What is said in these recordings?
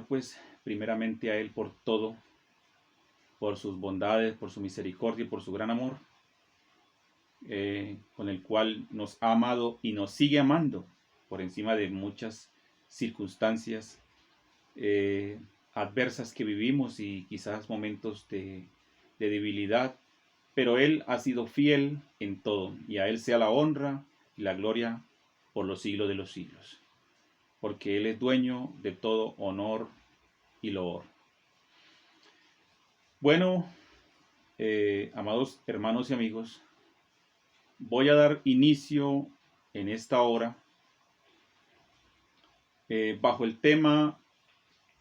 Señor, pues, primeramente a Él por todo, por sus bondades, por su misericordia y por su gran amor, con el cual nos ha amado y nos sigue amando por encima de muchas circunstancias adversas que vivimos y quizás momentos de debilidad, pero Él ha sido fiel en todo, y a Él sea la honra y la gloria por los siglos de los siglos, porque Él es dueño de todo honor y loor. Bueno, amados hermanos y amigos, voy a dar inicio en esta hora bajo el tema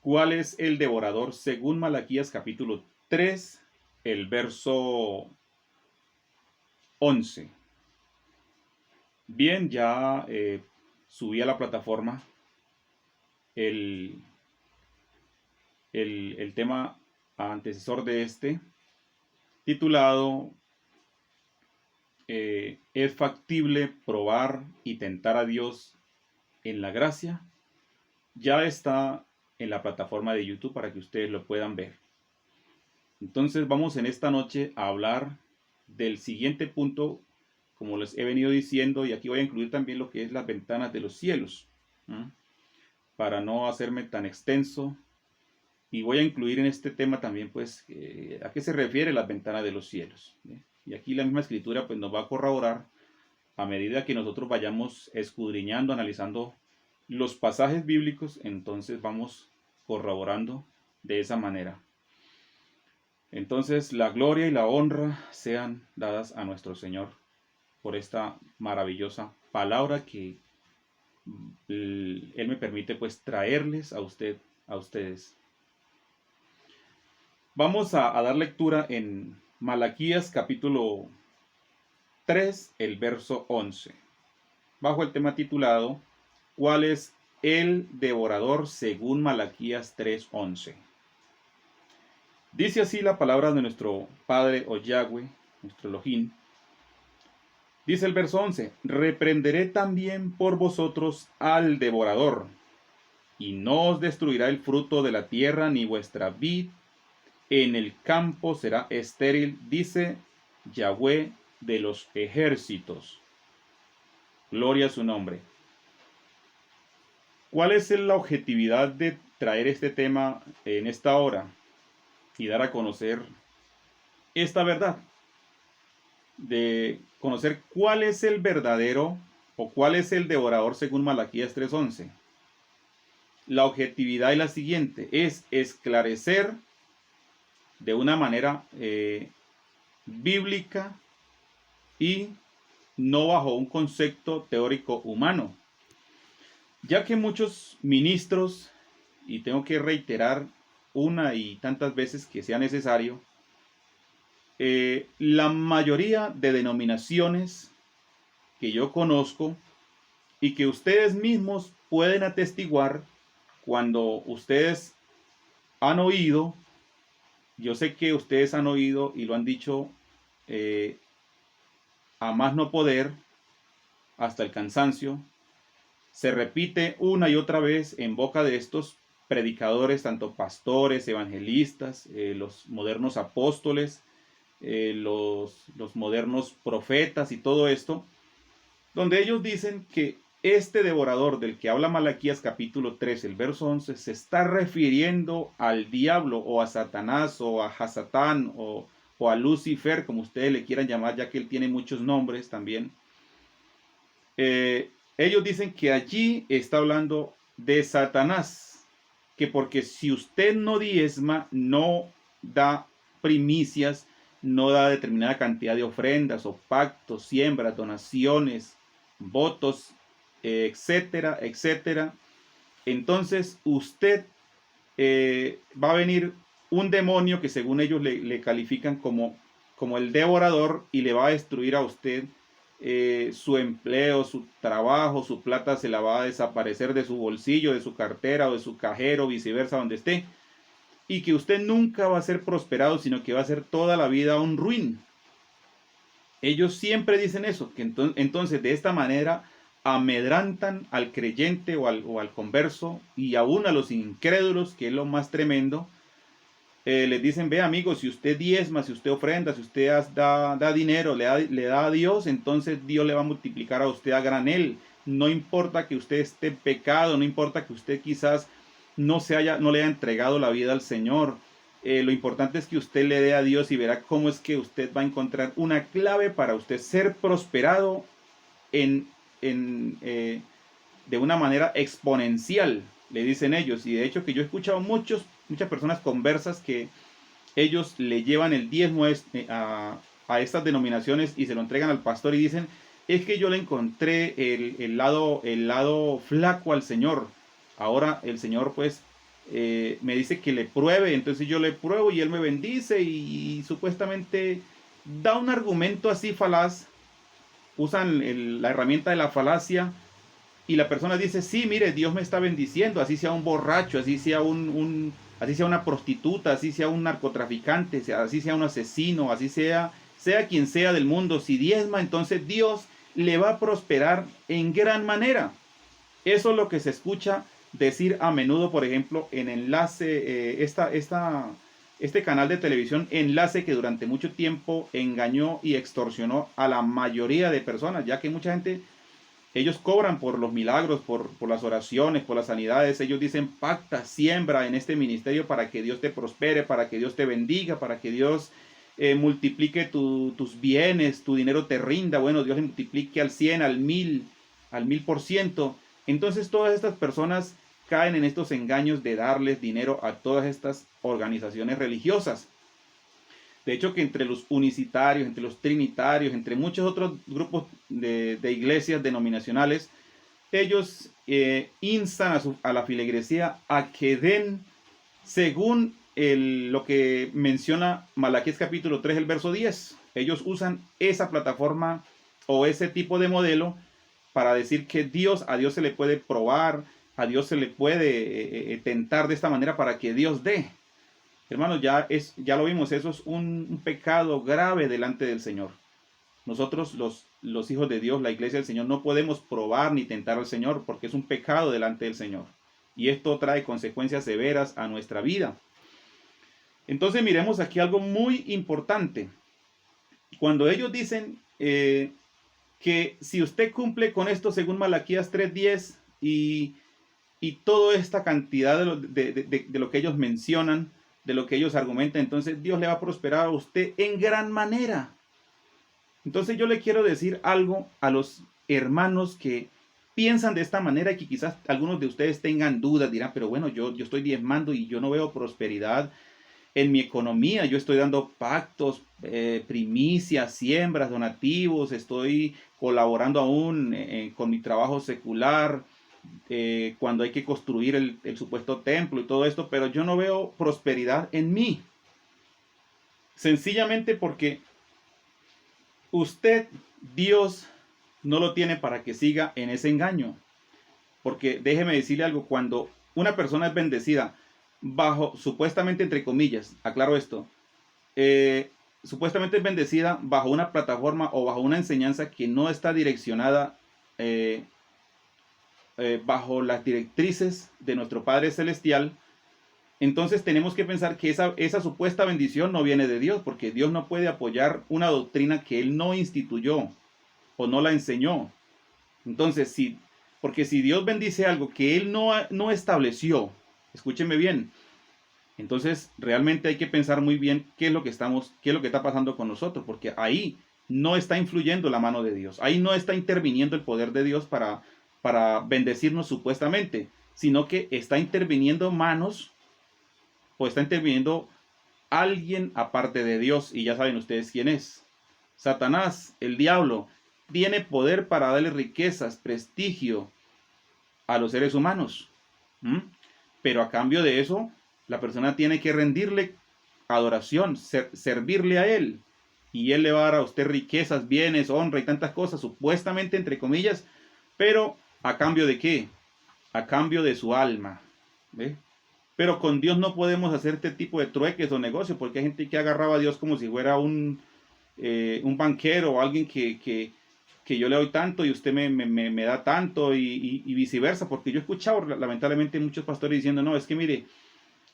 ¿cuál es el devorador? Según Malaquías capítulo 3, el verso 11. Bien, ya subí a la plataforma el tema antecesor de este, titulado ¿es factible probar y tentar a Dios en la gracia? Ya está en la plataforma de YouTube para que ustedes lo puedan ver. Entonces vamos en esta noche a hablar del siguiente punto, como les he venido diciendo, y aquí voy a incluir también lo que es las ventanas de los cielos, para no hacerme tan extenso. Y voy a incluir en este tema también, pues, a qué se refiere las ventanas de los cielos. Y aquí la misma escritura, pues, nos va a corroborar a medida que nosotros vayamos escudriñando, analizando los pasajes bíblicos, entonces vamos corroborando de esa manera. Entonces, la gloria y la honra sean dadas a nuestro Señor por esta maravillosa palabra que Él me permite, pues, traerles a ustedes. Vamos a dar lectura en Malaquías capítulo 3, el verso 11, bajo el tema titulado ¿cuál es el devorador según Malaquías 3:11? Dice así la palabra de nuestro Padre o Yahweh, nuestro Elohim. Dice el verso 11, reprenderé también por vosotros al devorador, y no os destruirá el fruto de la tierra, ni vuestra vid en el campo será estéril, dice Yahweh de los ejércitos. Gloria a su nombre. ¿Cuál es la objetividad de traer este tema en esta hora y dar a conocer esta verdad? De conocer cuál es el verdadero o cuál es el devorador según Malaquías 3:11. La objetividad es la siguiente, es esclarecer de una manera bíblica y no bajo un concepto teórico humano, ya que muchos ministros, y tengo que reiterar una y tantas veces que sea necesario, la mayoría de denominaciones que yo conozco y que ustedes mismos pueden atestiguar cuando ustedes han oído, yo sé que ustedes han oído y lo han dicho a más no poder, hasta el cansancio, se repite una y otra vez en boca de estos predicadores, tanto pastores, evangelistas, los modernos apóstoles, los modernos profetas y todo esto, donde ellos dicen que este devorador del que habla Malaquías capítulo 3, el verso 11, se está refiriendo al diablo o a Satanás o a Hasatán o a Lucifer, como ustedes le quieran llamar, ya que él tiene muchos nombres también. Ellos dicen que allí está hablando de Satanás, que porque si usted no diezma, no da primicias, no da determinada cantidad de ofrendas o pactos, siembras, donaciones, votos, etcétera, etcétera, entonces usted va a venir un demonio que según ellos le califican como el devorador y le va a destruir a usted su empleo, su trabajo, su plata se la va a desaparecer de su bolsillo, de su cartera o de su cajero, viceversa, donde esté, y que usted nunca va a ser prosperado, sino que va a ser toda la vida un ruin. Ellos siempre dicen eso, que entonces de esta manera amedrantan al creyente o al converso y aún a los incrédulos, que es lo más tremendo. Les dicen, ve amigo, si usted diezma, si usted ofrenda, si usted da dinero, le da a Dios, entonces Dios le va a multiplicar a usted a granel. No importa que usted esté en pecado, no importa que usted quizás no le haya entregado la vida al Señor. Lo importante es que usted le dé a Dios y verá cómo es que usted va a encontrar una clave para usted ser prosperado en, de una manera exponencial, le dicen ellos. Y de hecho que yo he escuchado muchas personas conversas que ellos le llevan el diezmo a estas denominaciones y se lo entregan al pastor y dicen, es que yo le encontré el lado flaco al Señor. Ahora el Señor pues me dice que le pruebe, entonces yo le pruebo y Él me bendice y supuestamente da un argumento así falaz. Usan la herramienta de la falacia y la persona dice, sí, mire, Dios me está bendiciendo, así sea un borracho, así sea así sea una prostituta, así sea un narcotraficante, así sea un asesino, así sea quien sea del mundo, si diezma, entonces Dios le va a prosperar en gran manera. Eso es lo que se escucha decir a menudo, por ejemplo, en Enlace, este canal de televisión Enlace, que durante mucho tiempo engañó y extorsionó a la mayoría de personas, ya que mucha gente, ellos cobran por los milagros, por las oraciones, por las sanidades. Ellos dicen, pacta, siembra en este ministerio para que Dios te prospere, para que Dios te bendiga, para que Dios multiplique tus bienes, tu dinero te rinda. Bueno, Dios le multiplique al 100, al 1000%. Entonces todas estas personas caen en estos engaños de darles dinero a todas estas organizaciones religiosas. De hecho que entre los unicitarios, entre los trinitarios, entre muchos otros grupos de iglesias denominacionales, ellos instan a la filigresía a que den según lo que menciona Malaquías capítulo 3, el verso 10. Ellos usan esa plataforma o ese tipo de modelo para decir que a Dios se le puede probar, a Dios se le puede tentar de esta manera para que Dios dé. Hermanos, ya lo vimos, eso es un pecado grave delante del Señor. Nosotros, los hijos de Dios, la iglesia del Señor, no podemos probar ni tentar al Señor porque es un pecado delante del Señor. Y esto trae consecuencias severas a nuestra vida. Entonces miremos aquí algo muy importante. Cuando ellos dicen que si usted cumple con esto según Malaquías 3:10 y toda esta cantidad de lo que ellos mencionan, de lo que ellos argumentan, entonces Dios le va a prosperar a usted en gran manera. Entonces yo le quiero decir algo a los hermanos que piensan de esta manera y que quizás algunos de ustedes tengan dudas, dirán, pero bueno, yo estoy diezmando y yo no veo prosperidad en mi economía, yo estoy dando pactos, primicias, siembras, donativos, estoy colaborando aún con mi trabajo secular, cuando hay que construir el supuesto templo y todo esto, pero yo no veo prosperidad en mí. Sencillamente porque usted, Dios, no lo tiene para que siga en ese engaño. Porque déjeme decirle algo, cuando una persona es bendecida bajo, supuestamente entre comillas, aclaro esto, supuestamente es bendecida bajo una plataforma o bajo una enseñanza que no está direccionada bajo las directrices de nuestro Padre Celestial, entonces tenemos que pensar que esa supuesta bendición no viene de Dios, porque Dios no puede apoyar una doctrina que Él no instituyó o no la enseñó. Entonces, porque si Dios bendice algo que Él no estableció, escúcheme bien, entonces realmente hay que pensar muy bien qué es lo que está pasando con nosotros, porque ahí no está influyendo la mano de Dios, ahí no está interviniendo el poder de Dios para bendecirnos supuestamente, sino que está interviniendo manos o está interviniendo alguien aparte de Dios, y ya saben ustedes quién es. Satanás, el diablo, tiene poder para darle riquezas, prestigio a los seres humanos. Pero a cambio de eso, la persona tiene que rendirle adoración, servirle a Él. Y Él le va a dar a usted riquezas, bienes, honra y tantas cosas, supuestamente entre comillas, pero ¿a cambio de qué? A cambio de su alma. ¿Ve? Pero con Dios no podemos hacer este tipo de trueques o negocios, porque hay gente que agarraba a Dios como si fuera un banquero o alguien que que yo le doy tanto y usted me da tanto y viceversa, porque yo he escuchado lamentablemente muchos pastores diciendo, no, es que mire,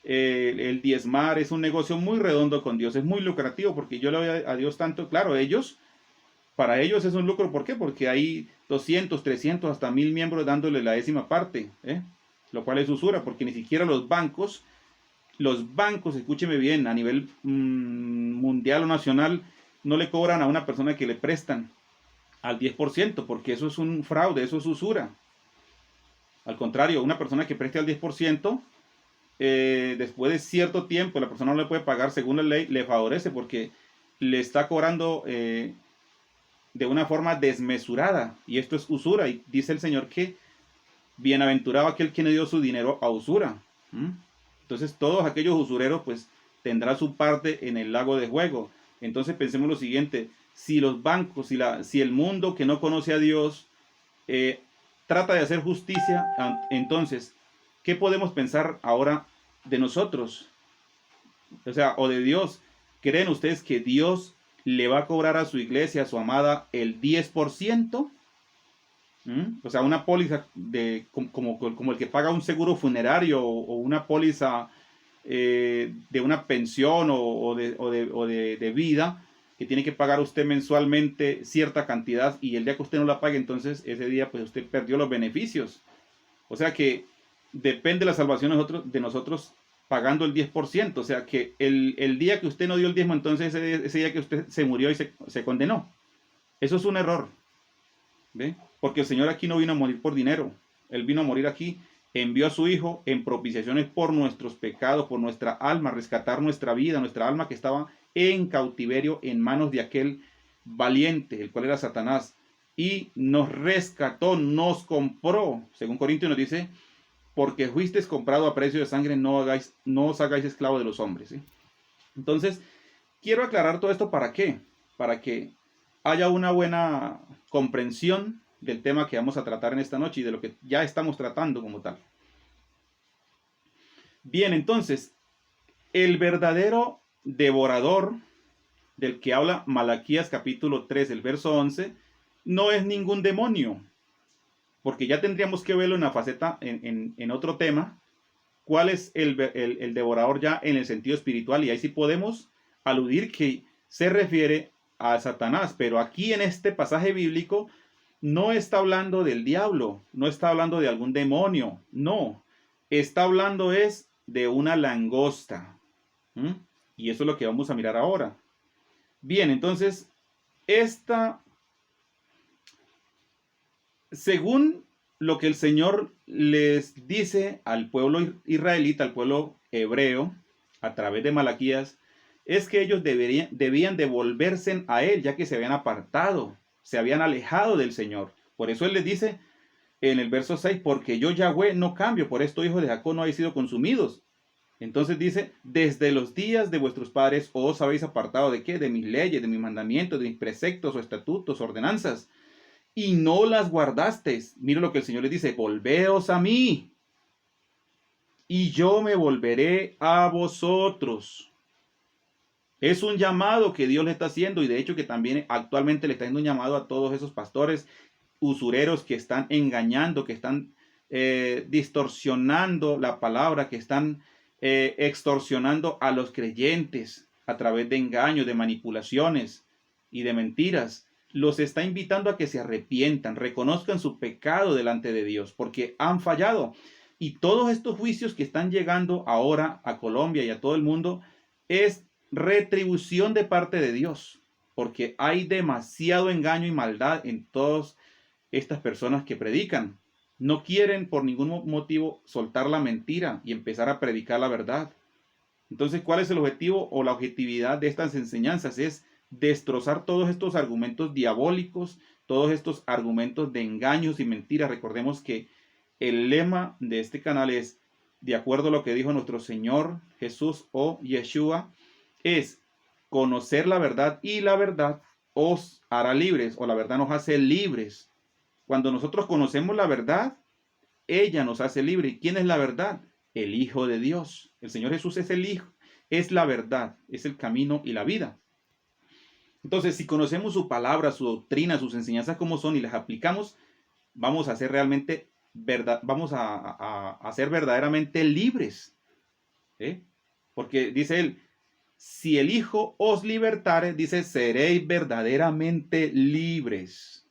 el diezmar es un negocio muy redondo con Dios, es muy lucrativo porque yo le doy a Dios tanto. Claro, para ellos es un lucro. ¿Por qué? Porque hay 200, 300, hasta 1000 miembros dándole la décima parte, lo cual es usura, porque ni siquiera los bancos, escúcheme bien, a nivel mundial o nacional, no le cobran a una persona que le prestan al 10%, porque eso es un fraude, eso es usura. Al contrario, una persona que preste al 10%, después de cierto tiempo la persona no le puede pagar según la ley, le favorece porque le está cobrando de una forma desmesurada, y esto es usura. Y dice el Señor que bienaventurado aquel que no dio su dinero a usura. Entonces todos aquellos usureros pues tendrán su parte en el lago de fuego. Entonces pensemos lo siguiente: si los bancos, si el mundo que no conoce a Dios trata de hacer justicia, entonces ¿qué podemos pensar ahora de nosotros? O sea, o de Dios. ¿Creen ustedes que Dios le va a cobrar a su iglesia, a su amada, el 10%? O sea, una póliza como el que paga un seguro funerario o una póliza de una pensión o de vida, que tiene que pagar usted mensualmente cierta cantidad, y el día que usted no la pague, entonces ese día pues usted perdió los beneficios. O sea que depende la salvación de nosotros pagando el 10%. O sea que el día que usted no dio el diezmo, entonces ese día que usted se murió y se condenó. Eso es un error. ¿Ve? Porque el Señor aquí no vino a morir por dinero. Él vino a morir aquí, envió a su Hijo en propiciaciones por nuestros pecados, por nuestra alma, rescatar nuestra vida, nuestra alma que estaba en cautiverio en manos de aquel valiente, el cual era Satanás, y nos rescató, nos compró. Según Corintios nos dice, porque fuisteis comprado a precio de sangre, no os hagáis esclavos de los hombres. ¿Sí? Entonces, quiero aclarar todo esto. ¿Para qué? Para que haya una buena comprensión del tema que vamos a tratar en esta noche y de lo que ya estamos tratando como tal. Bien, entonces, el verdadero devorador del que habla Malaquías capítulo 3, el verso 11, no es ningún demonio, porque ya tendríamos que verlo en la faceta, en otro tema, cuál es el devorador ya en el sentido espiritual, y ahí sí podemos aludir que se refiere a Satanás. Pero aquí en este pasaje bíblico no está hablando del diablo, no está hablando de algún demonio, no, está hablando es de una langosta. Y eso es lo que vamos a mirar ahora. Bien, entonces, según lo que el Señor les dice al pueblo israelita, al pueblo hebreo, a través de Malaquías, es que ellos debían devolverse a Él, ya que se habían apartado, se habían alejado del Señor. Por eso Él les dice en el verso 6, porque yo Yahweh no cambio, por esto hijos de Jacob no habéis sido consumidos. Entonces dice, desde los días de vuestros padres os habéis apartado ¿de qué? De mis leyes, de mis mandamientos, de mis preceptos o estatutos, ordenanzas, y no las guardasteis. Mira lo que el Señor les dice: volveos a mí, y yo me volveré a vosotros. Es un llamado que Dios le está haciendo, y de hecho que también actualmente le está haciendo un llamado a todos esos pastores usureros que están engañando, que están distorsionando la palabra, que están extorsionando a los creyentes a través de engaños, de manipulaciones y de mentiras. Los está invitando a que se arrepientan, reconozcan su pecado delante de Dios, porque han fallado. Y todos estos juicios que están llegando ahora a Colombia y a todo el mundo es retribución de parte de Dios, porque hay demasiado engaño y maldad en todas estas personas que predican. No quieren por ningún motivo soltar la mentira y empezar a predicar la verdad. Entonces, ¿cuál es el objetivo o la objetividad de estas enseñanzas? Es destrozar todos estos argumentos diabólicos, todos estos argumentos de engaños y mentiras. Recordemos que el lema de este canal es, de acuerdo a lo que dijo nuestro Señor Jesús o Yeshua, es conocer la verdad, y la verdad os hará libres, o la verdad nos hace libres. Cuando nosotros conocemos la verdad, ella nos hace libre. ¿Y quién es la verdad? El Hijo de Dios. El Señor Jesús es el Hijo, es la verdad, es el camino y la vida. Entonces, si conocemos su palabra, su doctrina, sus enseñanzas como son y las aplicamos, vamos a ser realmente verdad, vamos a ser verdaderamente libres. ¿Eh? Porque dice él, si el Hijo os libertare, dice, seréis verdaderamente libres.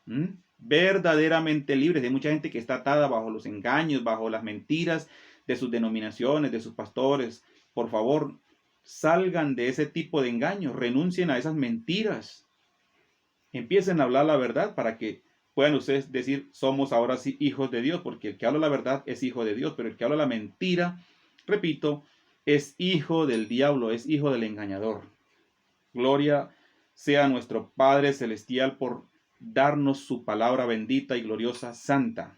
¿Mm? Verdaderamente libres. Hay mucha gente que está atada bajo los engaños, bajo las mentiras de sus denominaciones, de sus pastores. Por favor, salgan de ese tipo de engaños, renuncien a esas mentiras. Empiecen a hablar la verdad para que puedan ustedes decir, somos ahora sí hijos de Dios, porque el que habla la verdad es hijo de Dios, pero el que habla la mentira, repito, es hijo del diablo, es hijo del engañador. Gloria sea nuestro Padre Celestial por darnos su palabra bendita y gloriosa santa.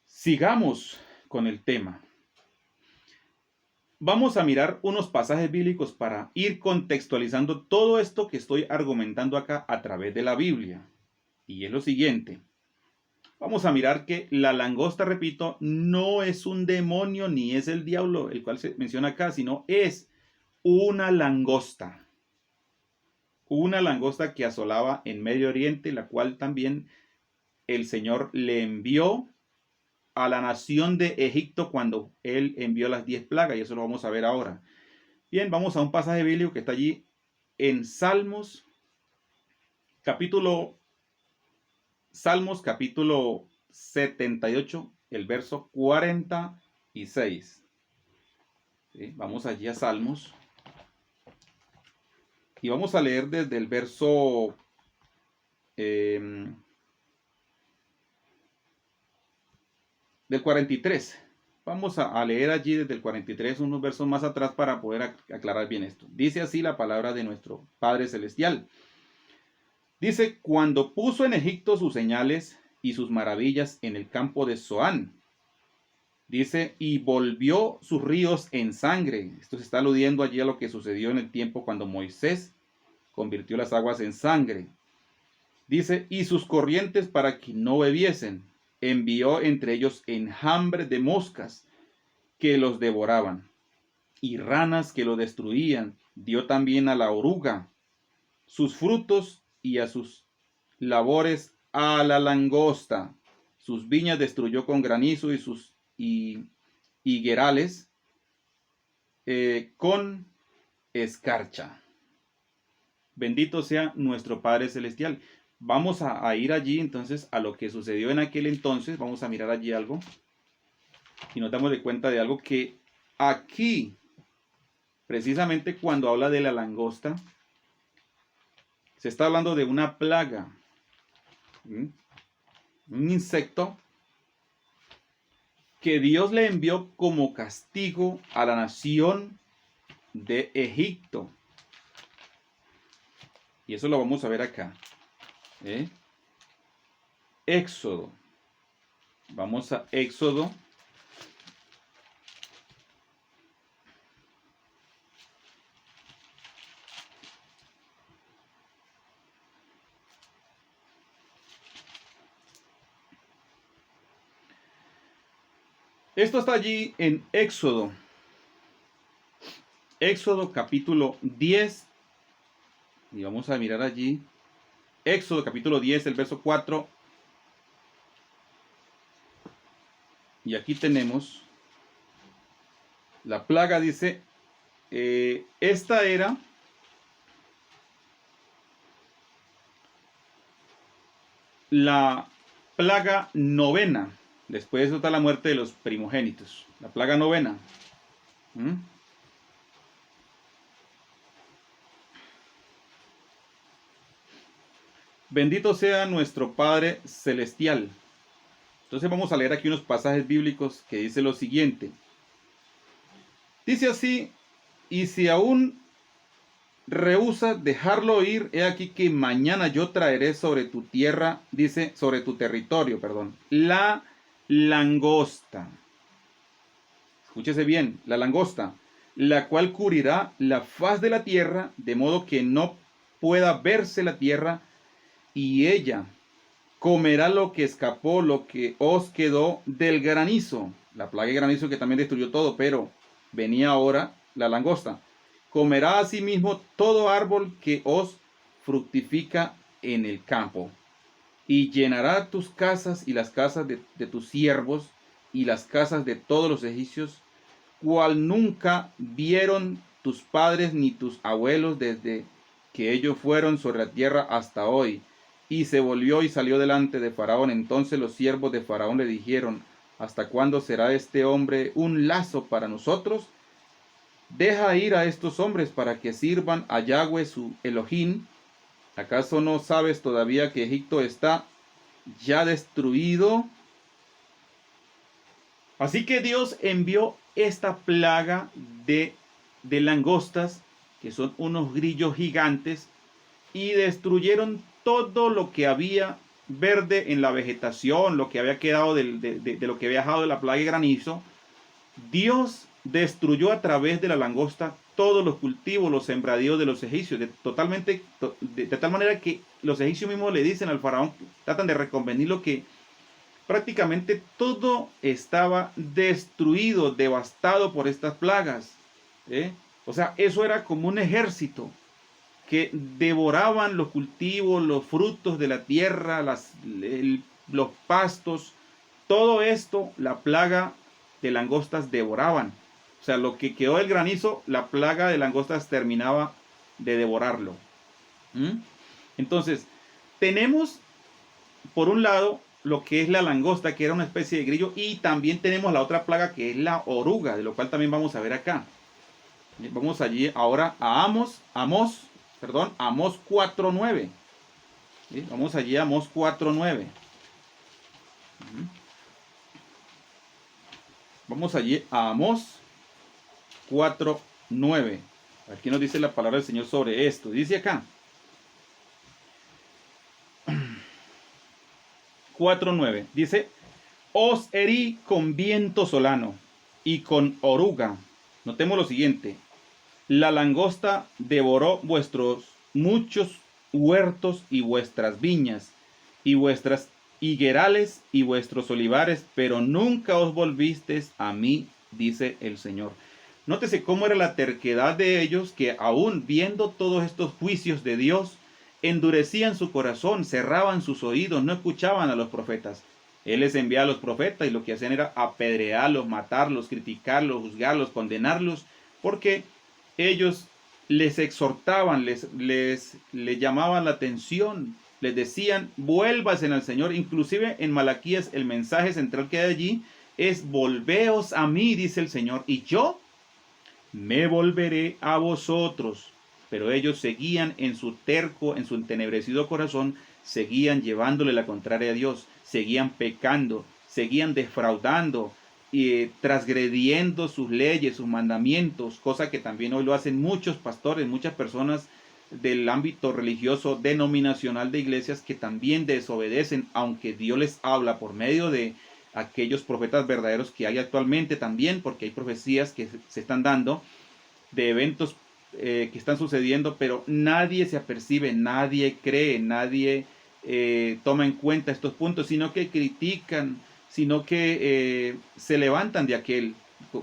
Sigamos con el tema. Vamos a mirar unos pasajes bíblicos para ir contextualizando todo esto que estoy argumentando acá a través de la Biblia. Y es lo siguiente. Vamos a mirar que la langosta, repito, no es un demonio ni es el diablo, el cual se menciona acá, sino es una langosta. Una langosta que asolaba en Medio Oriente, la cual también el Señor le envió a la nación de Egipto cuando él envió las 10 plagas, y eso lo vamos a ver ahora. Bien, vamos a un pasaje bíblico que está allí en Salmos, capítulo 78, el verso 46. ¿Sí? Vamos allí a Salmos y vamos a leer desde el verso del 43. Vamos a leer allí desde el 43 unos versos más atrás para poder aclarar bien esto. Dice así la palabra de nuestro Padre Celestial. Dice, cuando puso en Egipto sus señales y sus maravillas en el campo de Zoán. Dice, y volvió sus ríos en sangre. Esto se está aludiendo allí a lo que sucedió en el tiempo cuando Moisés convirtió las aguas en sangre. Dice, y sus corrientes para que no bebiesen. Envió entre ellos enjambre de moscas que los devoraban, y ranas que lo destruían. Dio también a la oruga sus frutos y a sus labores a la langosta. Sus viñas destruyó con granizo y sus higuerales con escarcha. Bendito sea nuestro Padre Celestial. Vamos a ir allí entonces a lo que sucedió en aquel entonces. Vamos a mirar allí algo. Y nos damos de cuenta de algo que aquí, precisamente cuando habla de la langosta, se está hablando de una plaga. Un insecto que Dios le envió como castigo a la nación de Egipto. Y eso lo vamos a ver acá. Éxodo. Vamos a Éxodo. Esto está allí en Éxodo. Éxodo capítulo 10. Y vamos a mirar allí. Éxodo capítulo 10, el verso 4. Y aquí tenemos la plaga, dice, esta era la plaga novena. Después de eso está la muerte de los primogénitos. La plaga novena. Bendito sea nuestro Padre Celestial. Entonces vamos a leer aquí unos pasajes bíblicos que dice lo siguiente. Dice así, y si aún rehúsa dejarlo ir, he aquí que mañana yo traeré sobre tu tierra, dice, sobre tu territorio, perdón, la langosta. Escúchese bien, la langosta, la cual cubrirá la faz de la tierra, de modo que no pueda verse la tierra, y ella comerá lo que escapó, lo que os quedó del granizo. La plaga de granizo que también destruyó todo, pero venía ahora la langosta. Comerá asimismo todo árbol que os fructifica en el campo, y llenará tus casas y las casas de tus siervos y las casas de todos los egipcios, cual nunca vieron tus padres ni tus abuelos desde que ellos fueron sobre la tierra hasta hoy. Y se volvió y salió delante de Faraón. Entonces los siervos de Faraón le dijeron: ¿hasta cuándo será este hombre un lazo para nosotros? Deja ir a estos hombres para que sirvan a Yahweh su Elohim. ¿Acaso no sabes todavía que Egipto está ya destruido? Así que Dios envió esta plaga de langostas, que son unos grillos gigantes, y destruyeron todo lo que había verde en la vegetación, lo que había quedado de lo que había dejado de la plaga de granizo. Dios destruyó a través de la langosta todos los cultivos, los sembradíos de los egipcios, de tal manera que los egipcios mismos le dicen al faraón, tratan de reconvenirlo, que prácticamente todo estaba destruido, devastado por estas plagas. O sea, eso era como un ejército que devoraban los cultivos, los frutos de la tierra, los pastos. Todo esto, la plaga de langostas devoraban. O sea, lo que quedó del granizo, la plaga de langostas terminaba de devorarlo. Entonces, tenemos por un lado lo que es la langosta, que era una especie de grillo, y también tenemos la otra plaga, que es la oruga, de lo cual también vamos a ver acá. Vamos allí ahora a Amós 4:9. Vamos allí a Amós 4:9. Vamos allí a Amós 4:9. Aquí nos dice la palabra del Señor sobre esto. Dice acá 4:9. Dice: os herí con viento solano y con oruga. Notemos lo siguiente: la langosta devoró vuestros muchos huertos y vuestras viñas y vuestras higuerales y vuestros olivares, pero nunca os volvisteis a mí, dice el Señor. Nótese cómo era la terquedad de ellos, que aún viendo todos estos juicios de Dios, endurecían su corazón, cerraban sus oídos, no escuchaban a los profetas. Él les enviaba a los profetas y lo que hacían era apedrearlos, matarlos, criticarlos, juzgarlos, condenarlos, porque ellos les exhortaban, les llamaban la atención, les decían: vuélvanse al Señor. Inclusive en Malaquías el mensaje central que hay allí es: volveos a mí, dice el Señor, y yo me volveré a vosotros. Pero ellos seguían en su terco, en su entenebrecido corazón, seguían llevándole la contraria a Dios, seguían pecando, seguían defraudando y transgrediendo sus leyes, sus mandamientos, cosa que también hoy lo hacen muchos pastores, muchas personas del ámbito religioso denominacional de iglesias, que también desobedecen, aunque Dios les habla por medio de aquellos profetas verdaderos que hay actualmente también, porque hay profecías que se están dando de eventos que están sucediendo, pero nadie se apercibe, nadie cree, nadie toma en cuenta estos puntos, sino que critican, sino que se levantan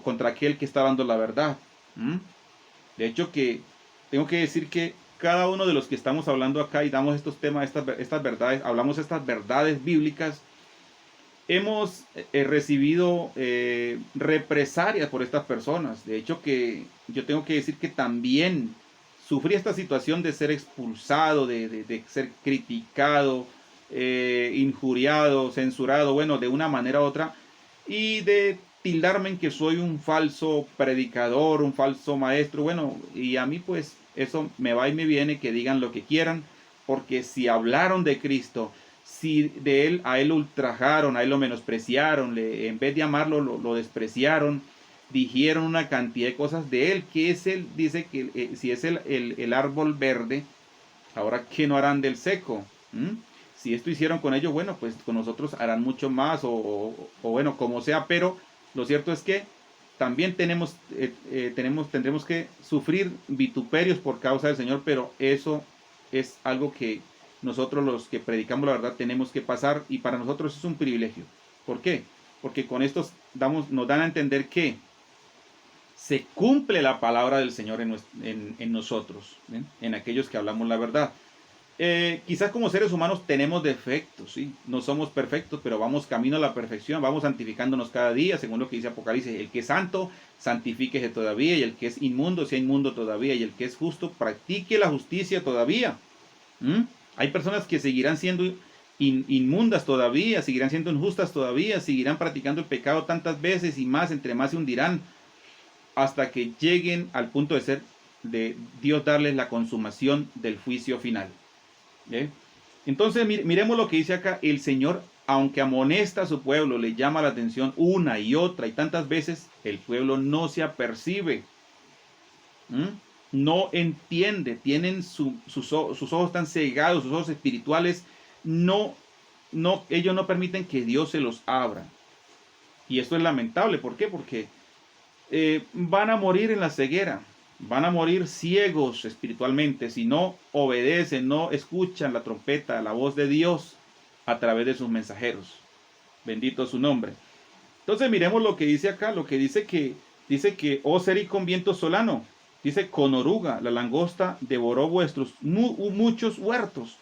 contra aquel que está dando la verdad. De hecho, que tengo que decir que cada uno de los que estamos hablando acá y damos estos temas, estas verdades, hablamos estas verdades bíblicas, hemos recibido represalias por estas personas. De hecho, que yo tengo que decir que también sufrí esta situación de ser expulsado, de ser criticado, injuriado, censurado, bueno, de una manera u otra, y de tildarme en que soy un falso predicador, un falso maestro. Bueno, y a mí pues eso me va y me viene, que digan lo que quieran, porque si hablaron de Cristo, si a él lo ultrajaron, a él lo menospreciaron, en vez de amarlo lo despreciaron, dijeron una cantidad de cosas de él, que es él, dice que si es el árbol verde, ahora ¿qué no harán del seco? Si esto hicieron con ellos, bueno, pues con nosotros harán mucho más, o bueno, como sea, pero lo cierto es que también tendremos que sufrir vituperios por causa del Señor, pero eso es algo que nosotros los que predicamos la verdad tenemos que pasar, y para nosotros es un privilegio. ¿Por qué? Porque con estos nos dan a entender que se cumple la palabra del Señor en nosotros, ¿bien? En aquellos que hablamos la verdad. Quizás como seres humanos tenemos defectos, ¿sí? No somos perfectos, pero vamos camino a la perfección, vamos santificándonos cada día, según lo que dice Apocalipsis. El que es santo, santifíquese todavía, y el que es inmundo, sea inmundo todavía, y el que es justo, practique la justicia todavía. ¿Mm? Hay personas que seguirán siendo inmundas todavía, seguirán siendo injustas todavía, seguirán practicando el pecado tantas veces y más, entre más se hundirán, hasta que lleguen al punto de ser, de Dios darles la consumación del juicio final. ¿Eh? Entonces miremos lo que dice acá. El Señor, aunque amonesta a su pueblo, le llama la atención una y otra y tantas veces, el pueblo no se apercibe. No entiende, tienen sus ojos están cegados, sus ojos espirituales, ellos no permiten que Dios se los abra. Y esto es lamentable. ¿Por qué? Porque van a morir en la ceguera. Van a morir ciegos espiritualmente si no obedecen, no escuchan la trompeta, la voz de Dios a través de sus mensajeros. Bendito su nombre. Entonces miremos lo que dice acá, lo que dice que oh seréis con viento solano. Dice, con oruga la langosta devoró vuestros muchos huertos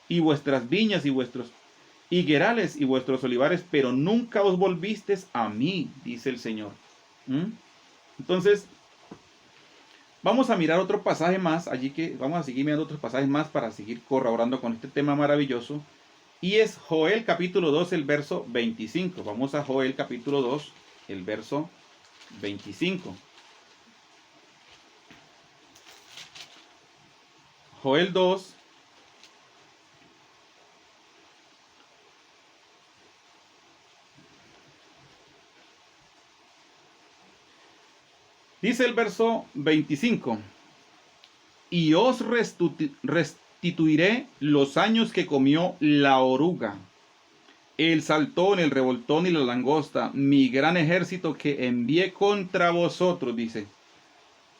y vuestras viñas y vuestros higuerales y vuestros olivares, pero nunca os volvisteis a mí, dice el Señor. Entonces, vamos a mirar otro pasaje más, allí que vamos a seguir mirando otros pasajes más para seguir corroborando con este tema maravilloso. Y es Joel capítulo 2, el verso 25. Vamos a Joel capítulo 2, el verso 25. Joel 2. Dice el verso 25. Y os restituiré los años que comió la oruga, el saltón, el revoltón y la langosta, mi gran ejército que envié contra vosotros, dice.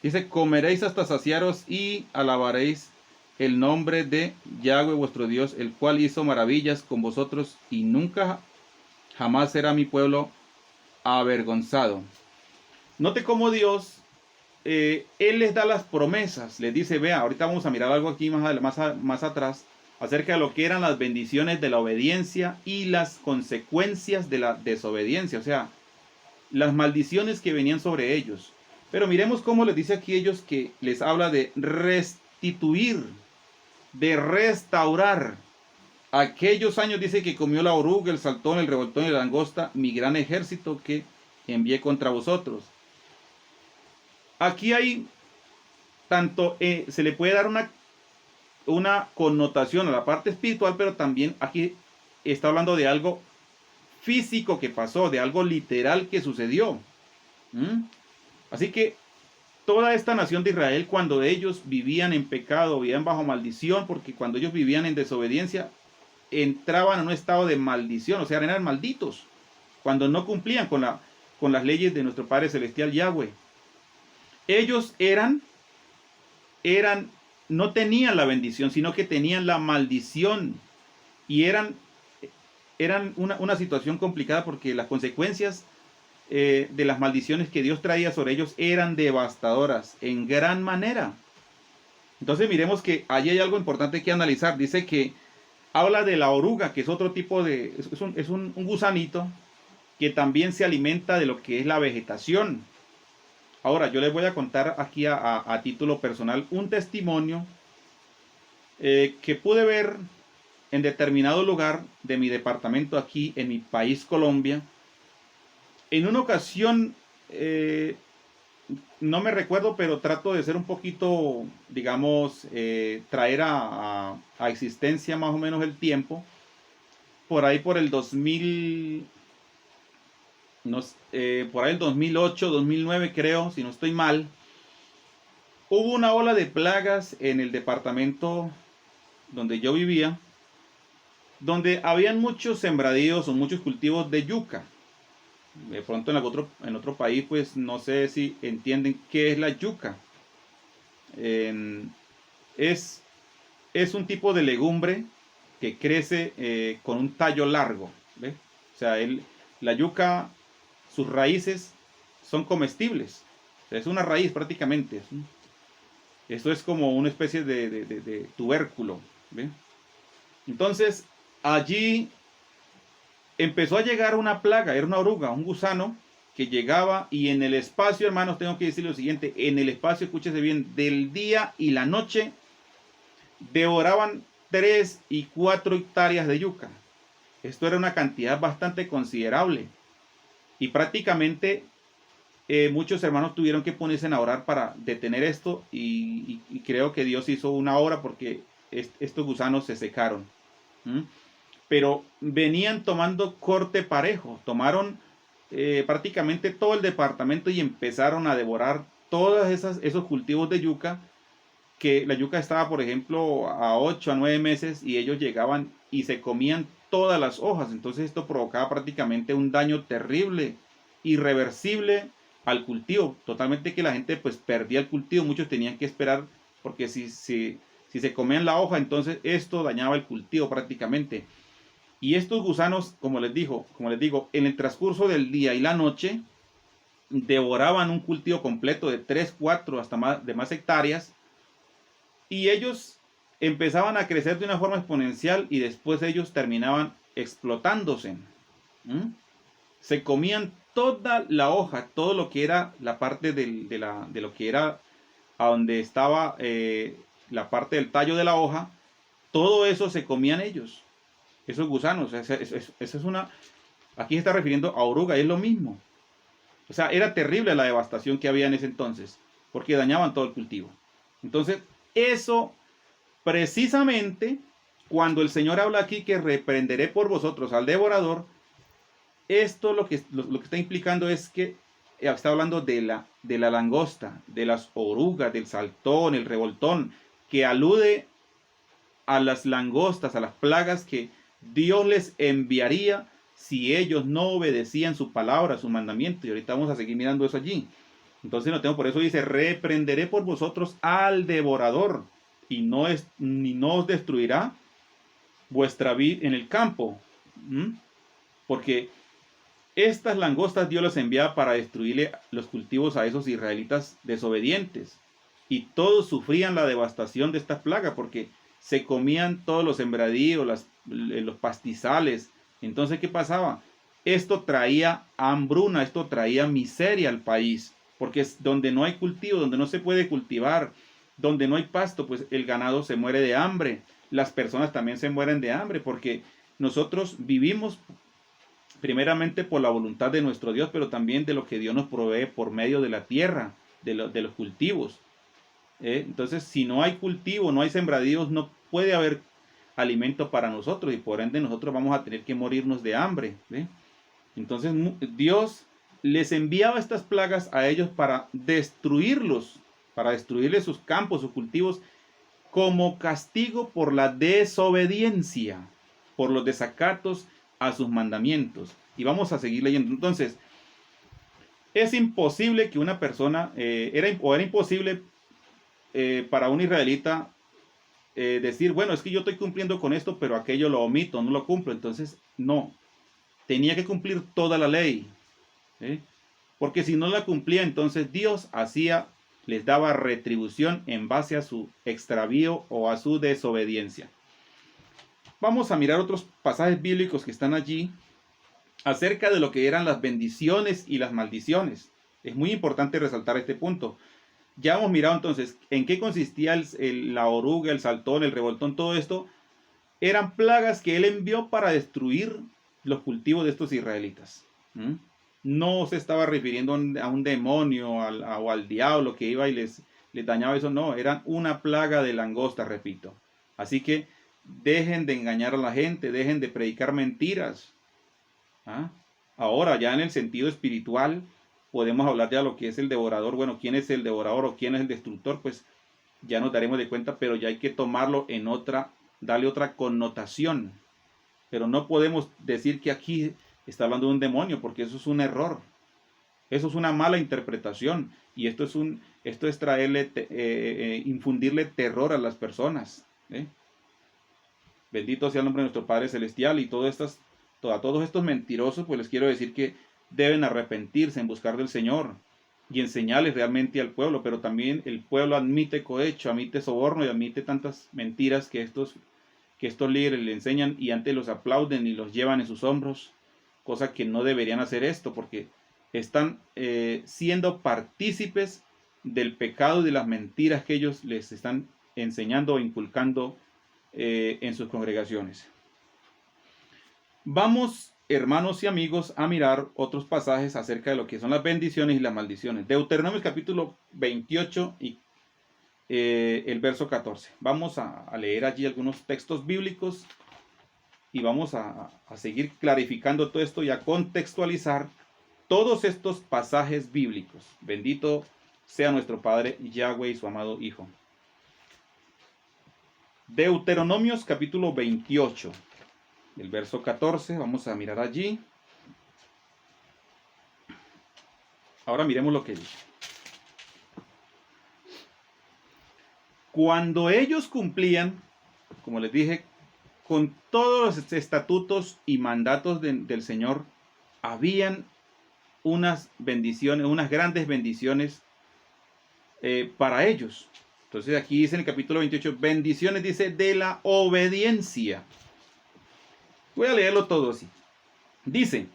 Dice, comeréis hasta saciaros y alabaréis el nombre de Yahweh vuestro Dios, el cual hizo maravillas con vosotros y nunca jamás será mi pueblo avergonzado. Note cómo Dios, Él les da las promesas, les dice, vea, ahorita vamos a mirar algo aquí más atrás, acerca de lo que eran las bendiciones de la obediencia y las consecuencias de la desobediencia, o sea, las maldiciones que venían sobre ellos. Pero miremos cómo les dice aquí a ellos, que les habla de restituir, de restaurar aquellos años, dice, que comió la oruga, el saltón, el revoltón y la langosta, mi gran ejército que envié contra vosotros. Aquí hay tanto, se le puede dar una connotación a la parte espiritual, pero también aquí está hablando de algo físico que pasó, de algo literal que sucedió. Así que toda esta nación de Israel, cuando ellos vivían en pecado, vivían bajo maldición, porque cuando ellos vivían en desobediencia, entraban en un estado de maldición, o sea, eran malditos, cuando no cumplían con las leyes de nuestro Padre Celestial Yahweh. Ellos no tenían la bendición, sino que tenían la maldición. Y eran una situación complicada, porque las consecuencias de las maldiciones que Dios traía sobre ellos eran devastadoras en gran manera. Entonces miremos que allí hay algo importante que analizar. Dice que habla de la oruga, que es otro tipo de, es un gusanito que también se alimenta de lo que es la vegetación. Ahora, yo les voy a contar aquí a título personal un testimonio que pude ver en determinado lugar de mi departamento aquí en mi país, Colombia. En una ocasión, no me recuerdo, pero trato de ser un poquito, digamos, traer a existencia más o menos el tiempo. Por ahí por el 2000... por ahí el 2008, 2009 creo, si no estoy mal, hubo una ola de plagas en el departamento donde yo vivía, donde habían muchos sembradíos o muchos cultivos de yuca. De pronto en otro país, pues no sé si entienden qué es la yuca. Es un tipo de legumbre que crece con un tallo largo, ¿ve? O sea, la yuca, sus raíces son comestibles. Es una raíz prácticamente. Esto es como una especie de tubérculo. ¿Ve? Entonces, allí empezó a llegar una plaga, era una oruga, un gusano, que llegaba y en el espacio, hermanos, tengo que decir lo siguiente, en el espacio, escúchese bien, del día y la noche, devoraban 3 y 4 hectáreas de yuca. Esto era una cantidad bastante considerable. Y prácticamente muchos hermanos tuvieron que ponerse a orar para detener esto y creo que Dios hizo una obra porque estos gusanos se secaron. ¿Mm? Pero venían tomando corte parejo, tomaron prácticamente todo el departamento y empezaron a devorar todos esos cultivos de yuca, que la yuca estaba, por ejemplo, a 8 a 9 meses y ellos llegaban y se comían todas las hojas. Entonces esto provocaba prácticamente un daño terrible, irreversible al cultivo, totalmente, que la gente pues perdía el cultivo, muchos tenían que esperar porque si se comían la hoja, entonces esto dañaba el cultivo prácticamente. Y estos gusanos, como les digo, en el transcurso del día y la noche, devoraban un cultivo completo de 3 4 hasta más hectáreas, y ellos empezaban a crecer de una forma exponencial y después ellos terminaban explotándose. ¿Mm? Se comían toda la hoja, todo lo que era la parte de lo que era a donde estaba la parte del tallo de la hoja, todo eso se comían ellos, esos gusanos. Esa es una, aquí se está refiriendo a oruga, es lo mismo. O sea, era terrible la devastación que había en ese entonces, porque dañaban todo el cultivo. Entonces, eso precisamente, cuando el Señor habla aquí que reprenderé por vosotros al devorador, esto lo que está implicando es que está hablando de la langosta, de las orugas, del saltón, el revoltón, que alude a las langostas, a las plagas que Dios les enviaría si ellos no obedecían su palabra, su mandamiento. Y ahorita vamos a seguir mirando eso allí. Entonces no tengo, por eso dice, reprenderé por vosotros al devorador y no os destruirá vuestra vid en el campo. Porque estas langostas Dios las enviaba para destruirle los cultivos a esos israelitas desobedientes. Y todos sufrían la devastación de esta plaga porque se comían todos los sembradíos, los pastizales. Entonces, ¿qué pasaba? Esto traía hambruna, esto traía miseria al país. Porque es donde no hay cultivo, donde no se puede cultivar, donde no hay pasto, pues el ganado se muere de hambre. Las personas también se mueren de hambre porque nosotros vivimos primeramente por la voluntad de nuestro Dios, pero también de lo que Dios nos provee por medio de la tierra, de los cultivos. Entonces, si no hay cultivo, no hay sembradíos, no puede haber alimento para nosotros y por ende nosotros vamos a tener que morirnos de hambre. Entonces, Dios les enviaba estas plagas a ellos para destruirlos, para destruirles sus campos, sus cultivos, como castigo por la desobediencia, por los desacatos a sus mandamientos. Y vamos a seguir leyendo. Entonces, es imposible que una persona, era imposible para un israelita decir, bueno, es que yo estoy cumpliendo con esto, pero aquello lo omito, no lo cumplo. Entonces, no, tenía que cumplir toda la ley. Porque si no la cumplía, entonces Dios les daba retribución en base a su extravío o a su desobediencia. Vamos a mirar otros pasajes bíblicos que están allí acerca de lo que eran las bendiciones y las maldiciones. Es muy importante resaltar este punto. Ya hemos mirado entonces en qué consistía la oruga, el saltón, el revoltón, todo esto. Eran plagas que él envió para destruir los cultivos de estos israelitas. No se estaba refiriendo a un demonio o al diablo que iba y les dañaba eso. No, eran una plaga de langosta, repito. Así que dejen de engañar a la gente, dejen de predicar mentiras. Ahora, ya en el sentido espiritual, podemos hablar de lo que es el devorador. Bueno, quién es el devorador o quién es el destructor, pues ya nos daremos de cuenta, pero ya hay que tomarlo darle otra connotación. Pero no podemos decir que aquí está hablando de un demonio, porque eso es un error. Eso es una mala interpretación. Y esto es traerle, infundirle terror a las personas. Bendito sea el nombre de nuestro Padre Celestial. Y a todos estos mentirosos, pues les quiero decir que deben arrepentirse en buscar del Señor. y enseñarles realmente al pueblo, pero también el pueblo admite cohecho, admite soborno y admite tantas mentiras que estos líderes le enseñan y antes los aplauden y los llevan en sus hombros, cosa que no deberían hacer esto porque están siendo partícipes del pecado y de las mentiras que ellos les están enseñando o inculcando en sus congregaciones. Vamos, hermanos y amigos, a mirar otros pasajes acerca de lo que son las bendiciones y las maldiciones. Deuteronomio capítulo 28 y el verso 14. Vamos a leer allí algunos textos bíblicos y vamos a seguir clarificando todo esto y a contextualizar todos estos pasajes bíblicos. Bendito sea nuestro Padre Yahweh y su amado Hijo. Deuteronomios capítulo 28, el verso 14, vamos a mirar allí. Ahora miremos lo que dice. Cuando ellos cumplían, como les dije, con todos los estatutos y mandatos del Señor, habían unas bendiciones, unas grandes bendiciones para ellos. Entonces aquí dice en el capítulo 28, bendiciones, dice, de la obediencia. Voy a leerlo todo así. Dice,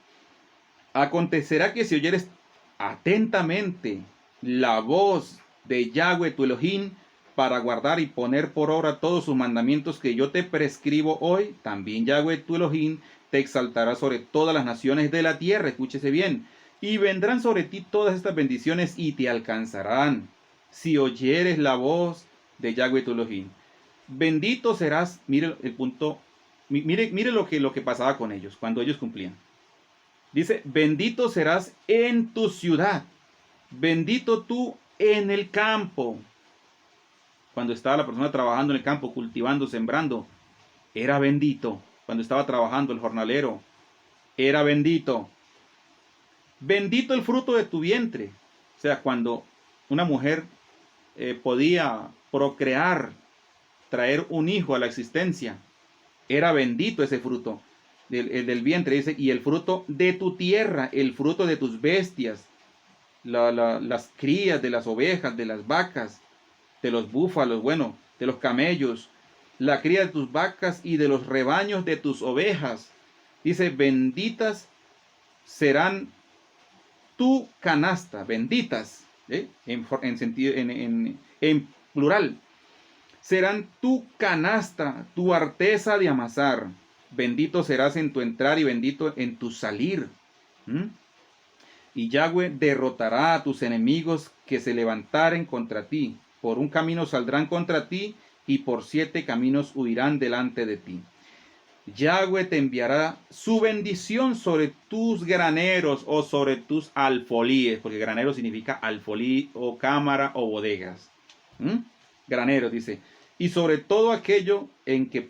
acontecerá que si oyeres atentamente la voz de Yahweh tu Elohim, para guardar y poner por obra todos sus mandamientos que yo te prescribo hoy, también Yahweh tu Elohim te exaltará sobre todas las naciones de la tierra, escúchese bien, y vendrán sobre ti todas estas bendiciones y te alcanzarán, si oyeres la voz de Yahweh tu Elohim. Bendito serás, mire el punto, mire lo que pasaba con ellos, cuando ellos cumplían. Dice, bendito serás en tu ciudad, bendito tú en el campo. Cuando estaba la persona trabajando en el campo, cultivando, sembrando, era bendito. Cuando estaba trabajando el jornalero, era bendito. Bendito el fruto de tu vientre. O sea, cuando una mujer podía procrear, traer un hijo a la existencia, era bendito ese fruto del vientre. Dice, y el fruto de tu tierra, el fruto de tus bestias, las crías de las ovejas, de las vacas, de los búfalos, bueno, de los camellos, la cría de tus vacas y de los rebaños de tus ovejas. Dice, benditas serán tu canasta, benditas, en plural. Serán tu canasta, tu arteza de amasar. Bendito serás en tu entrar y bendito en tu salir. Y Yahweh derrotará a tus enemigos que se levantaren contra ti. Por un camino saldrán contra ti y por 7 caminos huirán delante de ti. Yahweh te enviará su bendición sobre tus graneros o sobre tus alfolíes, porque granero significa alfolí o cámara o bodegas. Graneros, dice. Y sobre todo aquello en que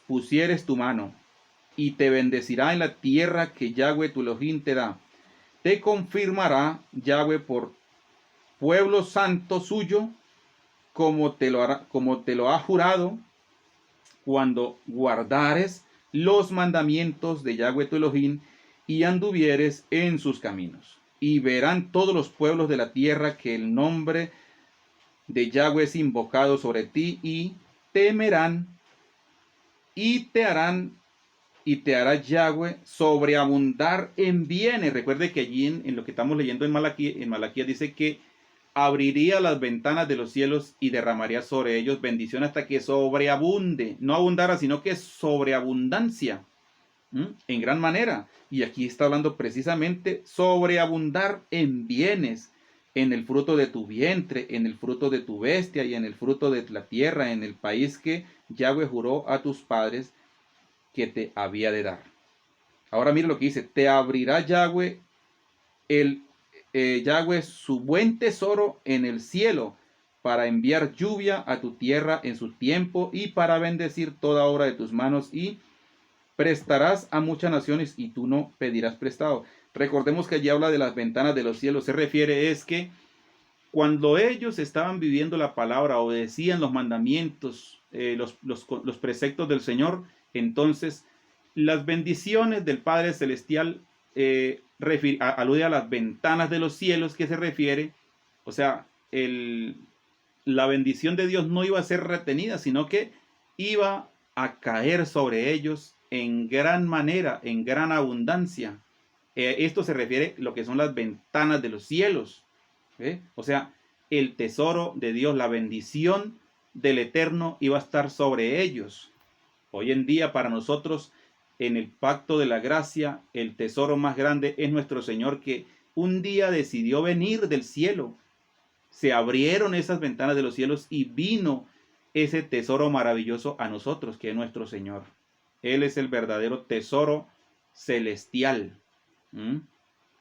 pusieres tu mano, y te bendecirá en la tierra que Yahweh tu Elohim te da. Te confirmará Yahweh por pueblo santo suyo, como te lo ha jurado, cuando guardares los mandamientos de Yahweh tu Elohim y anduvieres en sus caminos. Y verán todos los pueblos de la tierra que el nombre de Yahweh es invocado sobre ti y temerán y te hará Yahweh sobreabundar en bienes. Recuerde que allí en lo que estamos leyendo en Malaquías dice que abriría las ventanas de los cielos y derramaría sobre ellos bendición hasta que sobreabunde. No abundara, sino que sobreabundancia. En gran manera. Y aquí está hablando precisamente sobreabundar en bienes, en el fruto de tu vientre, en el fruto de tu bestia y en el fruto de la tierra, en el país que Yahweh juró a tus padres que te había de dar. Ahora mira lo que dice, te abrirá Yahweh Yahweh su buen tesoro en el cielo para enviar lluvia a tu tierra en su tiempo y para bendecir toda obra de tus manos y prestarás a muchas naciones y tú no pedirás prestado. Recordemos que allí habla de las ventanas de los cielos. Se refiere es que cuando ellos estaban viviendo la palabra, obedecían los mandamientos, los preceptos del Señor, entonces las bendiciones del Padre Celestial alude a las ventanas de los cielos que se refiere. O sea, la bendición de Dios no iba a ser retenida, sino que iba a caer sobre ellos en gran manera, en gran abundancia. Esto se refiere a lo que son las ventanas de los cielos. O sea, el tesoro de Dios, la bendición del Eterno iba a estar sobre ellos. Hoy en día para nosotros, en el pacto de la gracia, el tesoro más grande es nuestro Señor, que un día decidió venir del cielo. Se abrieron esas ventanas de los cielos y vino ese tesoro maravilloso a nosotros, que es nuestro Señor. Él es el verdadero tesoro celestial.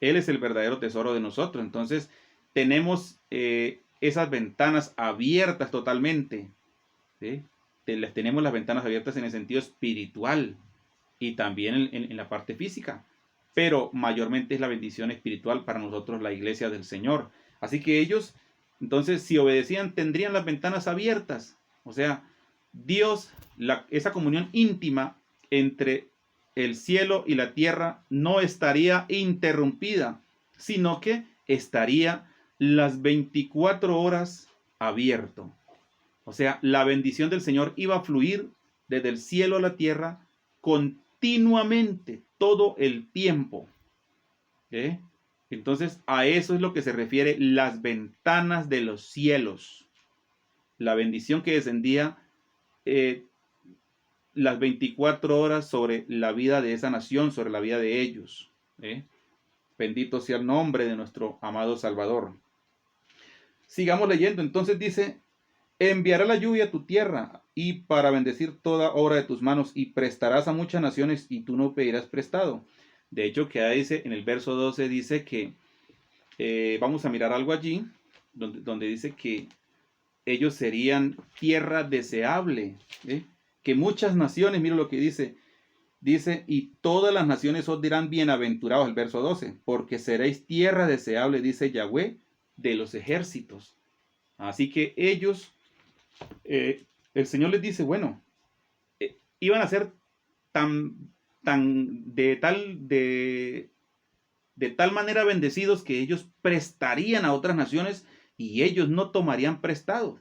Él es el verdadero tesoro de nosotros. Entonces tenemos esas ventanas abiertas totalmente. ¿Sí? Tenemos las ventanas abiertas en el sentido espiritual y también en la parte física. Pero mayormente es la bendición espiritual para nosotros, la iglesia del Señor. Así que ellos, entonces, si obedecían, tendrían las ventanas abiertas. O sea, Dios, esa comunión íntima entre el cielo y la tierra no estaría interrumpida, sino que estaría las 24 horas abierto. O sea, la bendición del Señor iba a fluir desde el cielo a la tierra continuamente, todo el tiempo. Entonces, a eso es lo que se refiere las ventanas de los cielos. La bendición que descendía las 24 horas sobre la vida de esa nación, sobre la vida de ellos. Bendito sea el nombre de nuestro amado Salvador. Sigamos leyendo. Entonces dice: enviará la lluvia a tu tierra y para bendecir toda obra de tus manos, y prestarás a muchas naciones y tú no pedirás prestado. De hecho, que dice en el verso 12, dice que vamos a mirar algo allí donde dice que ellos serían tierra deseable, que muchas naciones, mira lo que dice, y todas las naciones os dirán bienaventurados, el verso 12, porque seréis tierra deseable, dice Yahweh de los ejércitos. Así que ellos, el Señor les dice, bueno, iban a ser de tal manera bendecidos que ellos prestarían a otras naciones y ellos no tomarían prestado.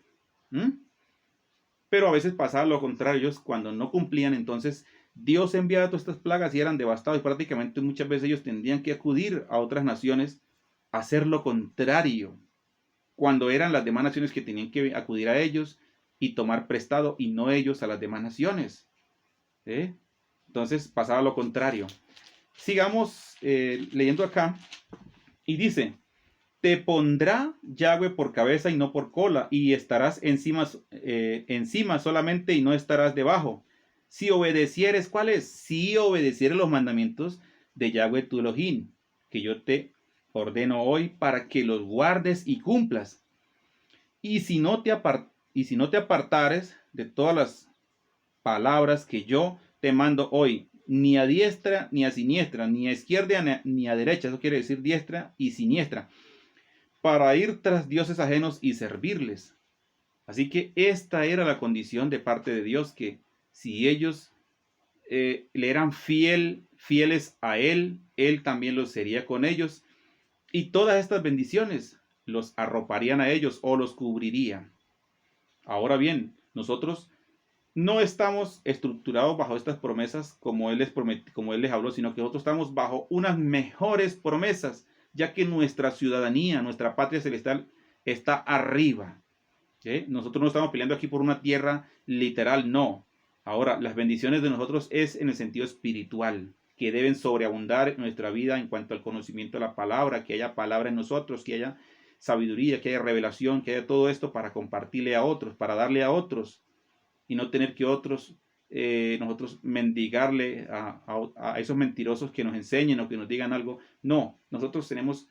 Pero a veces pasaba lo contrario. Ellos, cuando no cumplían, entonces Dios enviaba todas estas plagas y eran devastados, y prácticamente muchas veces ellos tendrían que acudir a otras naciones a hacer lo contrario, cuando eran las demás naciones que tenían que acudir a ellos y tomar prestado, y no ellos a las demás naciones. Entonces pasaba lo contrario. Sigamos leyendo acá. Y dice: te pondrá Yahweh por cabeza y no por cola, y estarás encima solamente y no estarás debajo. Si obedecieres, ¿cuál es? Si obedecieres los mandamientos de Yahweh tu Elohim, que yo te ordeno hoy para que los guardes y cumplas. Y si no te apartares de todas las palabras que yo te mando hoy, ni a diestra ni a siniestra, ni a izquierda ni a derecha, eso quiere decir diestra y siniestra, para ir tras dioses ajenos y servirles. Así que esta era la condición de parte de Dios, que si ellos le eran fieles a Él, Él también los sería con ellos, y todas estas bendiciones los arroparían a ellos o los cubrirían. Ahora bien, nosotros no estamos estructurados bajo estas promesas como Él les habló, sino que nosotros estamos bajo unas mejores promesas, ya que nuestra ciudadanía, nuestra patria celestial está arriba. Nosotros no estamos peleando aquí por una tierra literal, no. Ahora, las bendiciones de nosotros es en el sentido espiritual, que deben sobreabundar en nuestra vida en cuanto al conocimiento de la palabra, que haya palabra en nosotros, que haya sabiduría, que haya revelación, que haya todo esto para compartirle a otros, para darle a otros, y no tener que nosotros mendigarle a esos mentirosos que nos enseñen o que nos digan algo. No, nosotros tenemos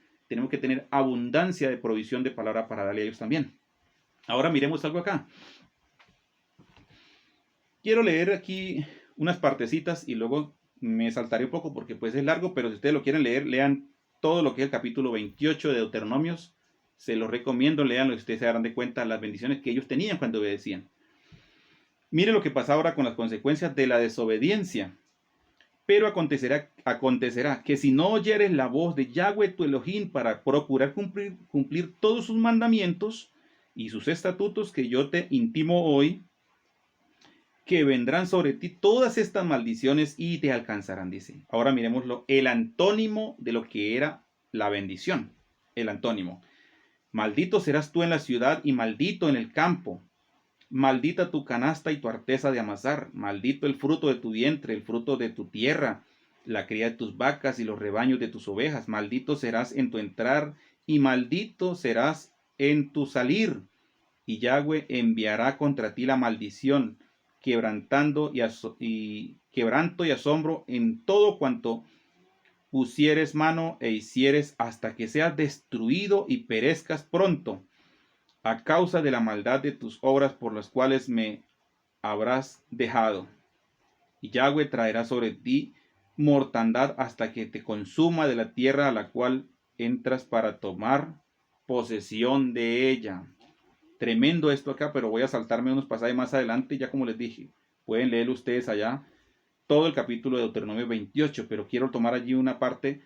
que tener abundancia de provisión de palabra para darle a ellos también. Ahora miremos algo acá. Quiero leer aquí unas partecitas y luego me saltaré un poco porque pues es largo, pero si ustedes lo quieren leer, lean todo lo que es el capítulo 28 de Deuteronomios. Se los recomiendo, leanlo y ustedes se darán de cuenta las bendiciones que ellos tenían cuando obedecían. Mire lo que pasa ahora con las consecuencias de la desobediencia. Pero acontecerá que si no oyeres la voz de Yahweh tu Elohim para procurar cumplir todos sus mandamientos y sus estatutos que yo te intimo hoy, que vendrán sobre ti todas estas maldiciones y te alcanzarán, dice. Ahora miremoslo, el antónimo de lo que era la bendición. El antónimo. Maldito serás tú en la ciudad y maldito en el campo. Maldita tu canasta y tu arteza de amasar. Maldito el fruto de tu vientre, el fruto de tu tierra, la cría de tus vacas y los rebaños de tus ovejas. Maldito serás en tu entrar y maldito serás en tu salir. Y Yahweh enviará contra ti la maldición, quebranto y asombro en todo cuanto pusieres mano e hicieres, hasta que seas destruido y perezcas pronto, a causa de la maldad de tus obras por las cuales me habrás dejado. Y Yahweh traerá sobre ti mortandad hasta que te consuma de la tierra a la cual entras para tomar posesión de ella. Tremendo esto acá, pero voy a saltarme unos pasajes más adelante, ya como les dije. Pueden leer ustedes allá todo el capítulo de Deuteronomio 28, pero quiero tomar allí una parte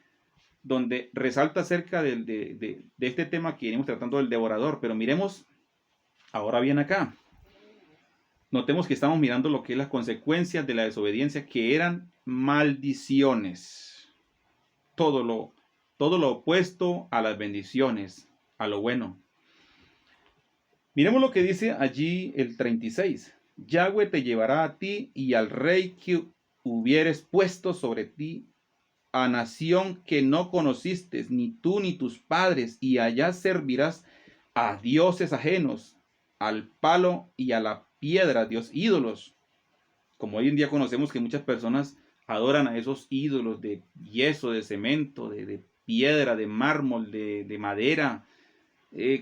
donde resalta acerca de este tema que venimos tratando del devorador. Pero miremos ahora bien acá. Notemos que estamos mirando lo que es las consecuencias de la desobediencia, que eran maldiciones. Todo lo opuesto a las bendiciones, a lo bueno. Miremos lo que dice allí el 36. Yahweh te llevará a ti y al rey que hubieres puesto sobre ti, a nación que no conociste, ni tú ni tus padres, y allá servirás a dioses ajenos, al palo y a la piedra, Dios ídolos. Como hoy en día conocemos que muchas personas adoran a esos ídolos de yeso, de cemento, de piedra, de mármol, de madera.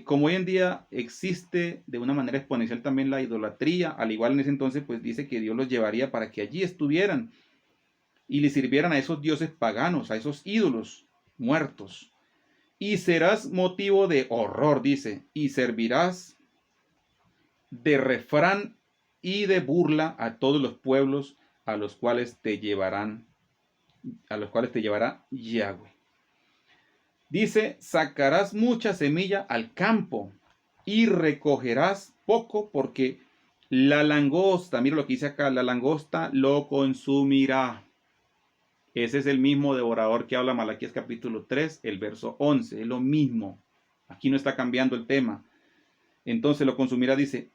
Como hoy en día existe de una manera exponencial también la idolatría, al igual en ese entonces pues dice que Dios los llevaría para que allí estuvieran y le sirvieran a esos dioses paganos, a esos ídolos muertos. Y serás motivo de horror, dice, y servirás de refrán y de burla a todos los pueblos a los cuales te llevará Yahweh. Dice, sacarás mucha semilla al campo y recogerás poco, porque la langosta, mira lo que dice acá, la langosta lo consumirá. Ese es el mismo devorador que habla Malaquías capítulo 3, el verso 11, es lo mismo. Aquí no está cambiando el tema. Entonces lo consumirá, dice,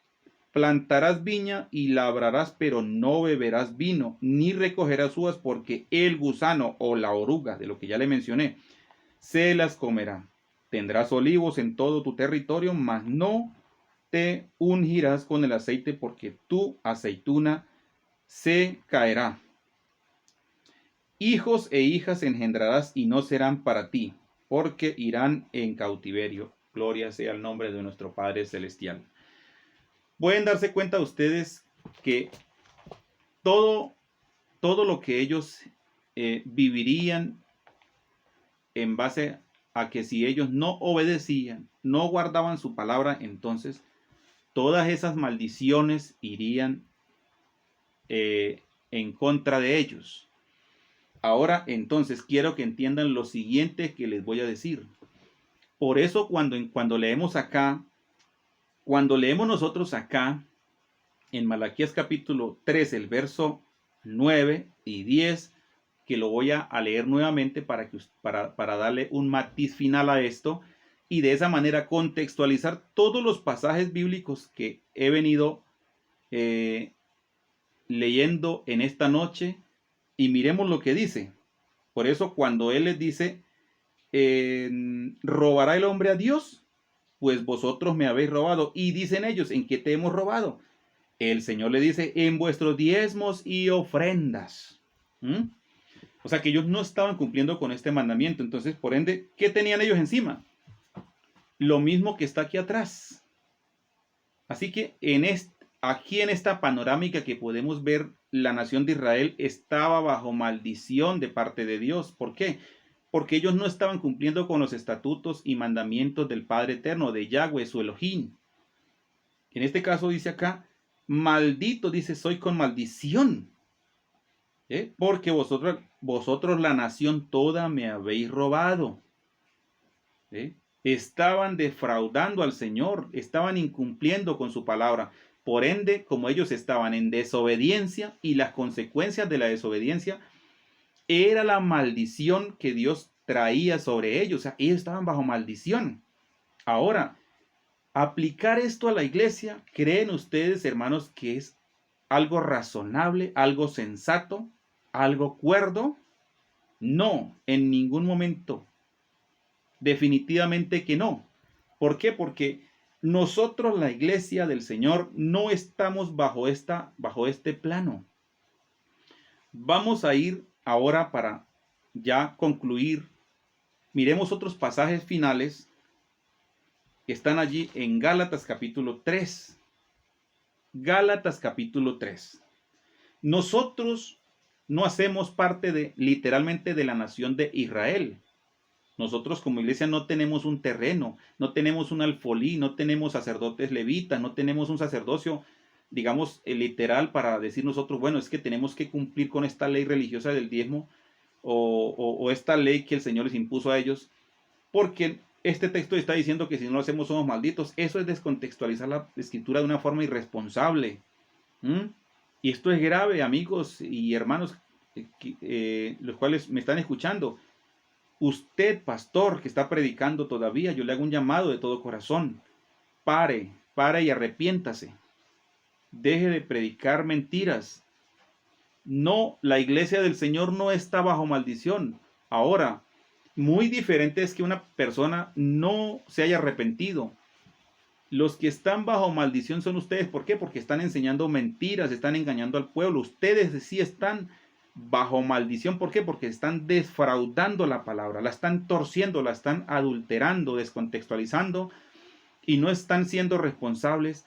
plantarás viña y labrarás, pero no beberás vino, ni recogerás uvas, porque el gusano o la oruga, de lo que ya le mencioné, se las comerá. Tendrás olivos en todo tu territorio, mas no te ungirás con el aceite, porque tu aceituna se caerá. Hijos e hijas engendrarás y no serán para ti, porque irán en cautiverio. Gloria sea el nombre de nuestro Padre Celestial. Pueden darse cuenta ustedes que todo lo que ellos vivirían en base a que si ellos no obedecían, no guardaban su palabra, entonces todas esas maldiciones irían en contra de ellos. Ahora, entonces, quiero que entiendan lo siguiente que les voy a decir. Por eso, cuando leemos acá, cuando leemos nosotros acá, en Malaquías capítulo 3, el verso 9 y 10, que lo voy a leer nuevamente para darle un matiz final a esto, y de esa manera contextualizar todos los pasajes bíblicos que he venido leyendo en esta noche. Y miremos lo que dice. Por eso cuando él les dice, ¿robará el hombre a Dios? Pues vosotros me habéis robado. Y dicen ellos, ¿en qué te hemos robado? El Señor le dice, en vuestros diezmos y ofrendas. O sea que ellos no estaban cumpliendo con este mandamiento. Entonces, por ende, ¿qué tenían ellos encima? Lo mismo que está aquí atrás. Así que aquí en esta panorámica que podemos ver, la nación de Israel estaba bajo maldición de parte de Dios. ¿Por qué? Porque ellos no estaban cumpliendo con los estatutos y mandamientos del Padre Eterno, de Yahweh, su Elohim. En este caso dice acá, maldito, dice, soy con maldición. Porque vosotros vosotros la nación toda me habéis robado. ¿Sí? Estaban defraudando al Señor, estaban incumpliendo con su palabra. Por ende, como ellos estaban en desobediencia y las consecuencias de la desobediencia era la maldición que Dios traía sobre ellos. O sea, ellos estaban bajo maldición. Ahora, aplicar esto a la iglesia, ¿creen ustedes, hermanos, que es algo razonable, algo sensato, algo cuerdo? No, en ningún momento. Definitivamente que no. ¿Por qué? Porque nosotros, la iglesia del Señor, no estamos bajo este plano. Vamos a ir ahora para ya concluir. Miremos otros pasajes finales que están allí en Gálatas capítulo 3. Gálatas capítulo 3. Nosotros no hacemos parte literalmente de la nación de Israel. Nosotros como iglesia no tenemos un terreno, no tenemos un alfolí, no tenemos sacerdotes levitas, no tenemos un sacerdocio, digamos, literal para decir nosotros, bueno, es que tenemos que cumplir con esta ley religiosa del diezmo o esta ley que el Señor les impuso a ellos, porque este texto está diciendo que si no lo hacemos somos malditos. Eso es descontextualizar la escritura de una forma irresponsable. Y esto es grave, amigos y hermanos, los cuales me están escuchando. Usted, pastor, que está predicando todavía, yo le hago un llamado de todo corazón. Pare y arrepiéntase. Deje de predicar mentiras. No, la iglesia del Señor no está bajo maldición. Ahora, muy diferente es que una persona no se haya arrepentido. Los que están bajo maldición son ustedes. ¿Por qué? Porque están enseñando mentiras, están engañando al pueblo. Ustedes sí están bajo maldición. ¿Por qué? Porque están defraudando la palabra, la están torciendo, la están adulterando, descontextualizando y no están siendo responsables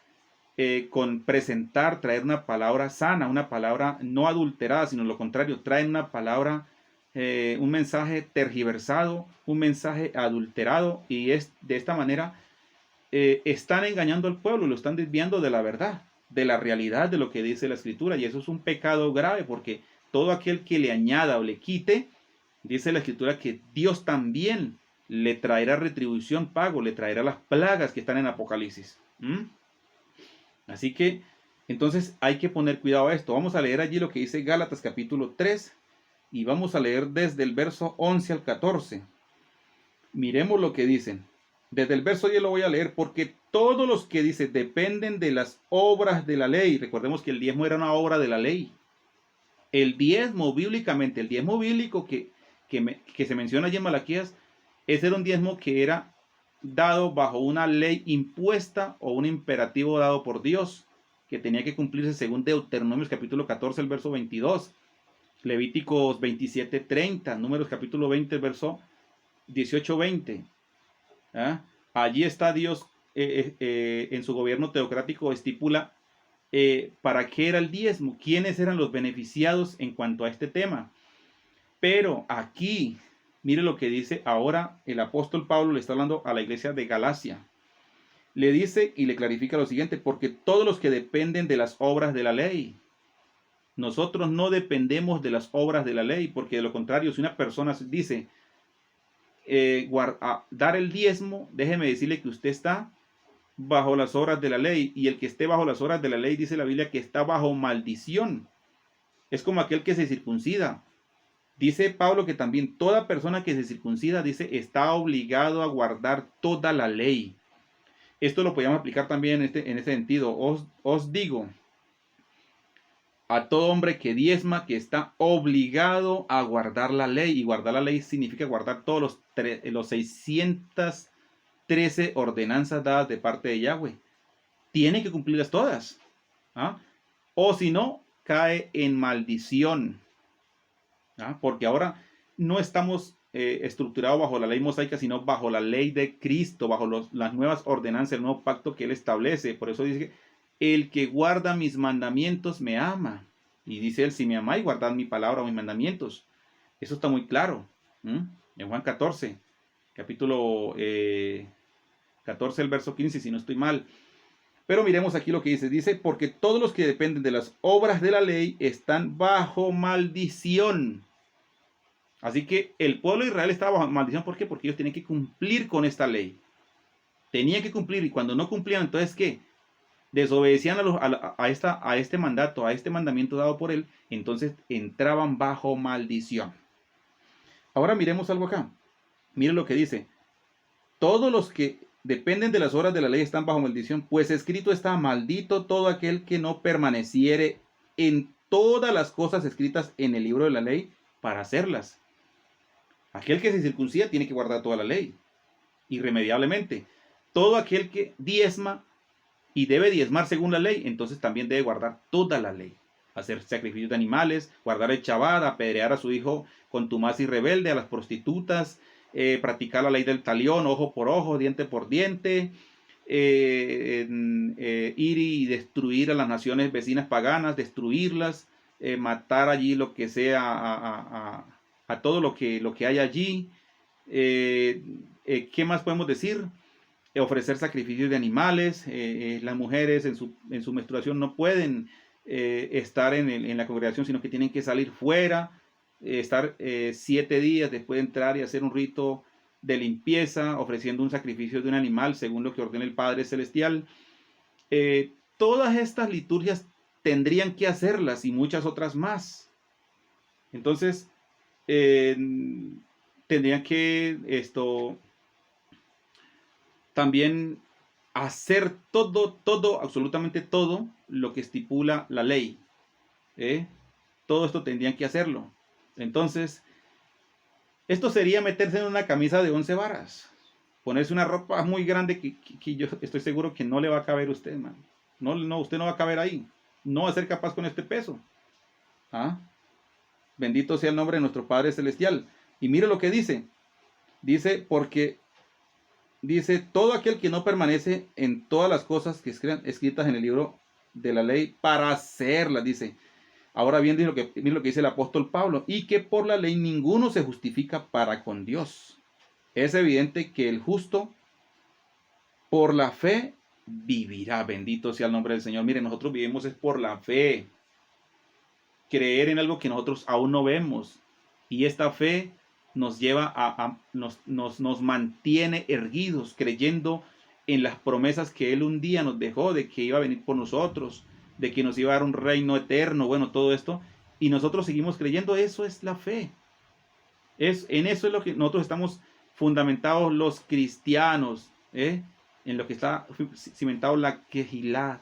con presentar, traer una palabra sana, una palabra no adulterada, sino lo contrario, traen una palabra, un mensaje tergiversado, un mensaje adulterado, y es de esta manera están engañando al pueblo, lo están desviando de la verdad, de la realidad de lo que dice la escritura, y eso es un pecado grave, porque todo aquel que le añada o le quite, dice la escritura que Dios también le traerá retribución, pago, le traerá las plagas que están en Apocalipsis. Así que, entonces hay que poner cuidado a esto. Vamos a leer allí lo que dice Gálatas capítulo 3 y vamos a leer desde el verso 11 al 14. Miremos lo que dicen. Desde el verso 10 lo voy a leer, porque todos los que dice dependen de las obras de la ley. Recordemos que el diezmo era una obra de la ley. El diezmo bíblicamente, el diezmo bíblico que se menciona allí en Malaquías, ese era un diezmo que era dado bajo una ley impuesta o un imperativo dado por Dios, que tenía que cumplirse según Deuteronomios capítulo 14, el verso 22, Levíticos 27, 30, Números capítulo 20, el verso 18, 20. Allí está Dios en su gobierno teocrático, estipula para qué era el diezmo, quiénes eran los beneficiados en cuanto a este tema. Pero aquí, mire lo que dice ahora el apóstol Pablo, le está hablando a la iglesia de Galacia. Le dice y le clarifica lo siguiente: porque todos los que dependen de las obras de la ley. Nosotros no dependemos de las obras de la ley, porque de lo contrario, si una persona dice dar el diezmo, déjeme decirle que usted está bajo las obras de la ley, y el que esté bajo las obras de la ley, dice la Biblia, que está bajo maldición. Es como aquel que se circuncida. Dice Pablo que también toda persona que se circuncida, dice, está obligado a guardar toda la ley. Esto lo podemos aplicar también en este sentido. Os digo, a todo hombre que diezma, que está obligado a guardar la ley. Y guardar la ley significa guardar todos los 613 ordenanzas dadas de parte de Yahweh. Tiene que cumplirlas todas. O si no, cae en maldición. Porque ahora no estamos estructurados bajo la ley mosaica, sino bajo la ley de Cristo, bajo las nuevas ordenanzas, el nuevo pacto que Él establece. Por eso dice que el que guarda mis mandamientos me ama. Y dice Él, si me amáis, guardad mi palabra o mis mandamientos. Eso está muy claro. En Juan 14, capítulo 14, el verso 15, si no estoy mal. Pero miremos aquí lo que dice. Dice, porque todos los que dependen de las obras de la ley están bajo maldición. Así que el pueblo de Israel estaba bajo maldición. ¿Por qué? Porque ellos tenían que cumplir con esta ley. Tenían que cumplir, y cuando no cumplían, entonces ¿qué? Desobedecían a este mandato, a este mandamiento dado por él, entonces entraban bajo maldición. Ahora miremos algo acá. Mire lo que dice. Todos los que dependen de las obras de la ley están bajo maldición, pues escrito está: maldito todo aquel que no permaneciere en todas las cosas escritas en el libro de la ley para hacerlas. Aquel que se circuncida tiene que guardar toda la ley, irremediablemente. Todo aquel que diezma y debe diezmar según la ley, entonces también debe guardar toda la ley. Hacer sacrificios de animales, guardar el Shabbat, apedrear a su hijo contumaz y rebelde, a las prostitutas, practicar la ley del talión, ojo por ojo, diente por diente, ir y destruir a las naciones vecinas paganas, destruirlas, matar allí lo que sea, a todo lo que hay allí. ¿Qué más podemos decir? Ofrecer sacrificios de animales. Las mujeres en su menstruación no pueden estar en la congregación, sino que tienen que salir fuera, estar 7 días después de entrar y hacer un rito de limpieza, ofreciendo un sacrificio de un animal según lo que ordena el Padre Celestial. Todas estas liturgias tendrían que hacerlas y muchas otras más. Entonces, tendrían que también hacer todo, absolutamente todo lo que estipula la ley. Todo esto tendrían que hacerlo. Entonces, esto sería meterse en una camisa de 11 varas. Ponerse una ropa muy grande que yo estoy seguro que no le va a caber a usted, man. No, usted no va a caber ahí. No va a ser capaz con este peso. ¿Ah? Bendito sea el nombre de nuestro Padre Celestial. Y mire lo que dice. Dice, dice, todo aquel que no permanece en todas las cosas que escritas en el libro de la ley para hacerlas, dice. Ahora bien, mire lo que dice el apóstol Pablo, y que por la ley ninguno se justifica para con Dios. Es evidente que el justo por la fe vivirá. Bendito sea el nombre del Señor. Mire, nosotros vivimos es por la fe. Creer en algo que nosotros aún no vemos. Y esta fe nos lleva nos mantiene erguidos, creyendo en las promesas que Él un día nos dejó, de que iba a venir por nosotros, de que nos iba a dar un reino eterno, bueno, todo esto, y nosotros seguimos creyendo. Eso es la fe. En eso es lo que nosotros estamos fundamentados los cristianos, en lo que está cimentado la quejilá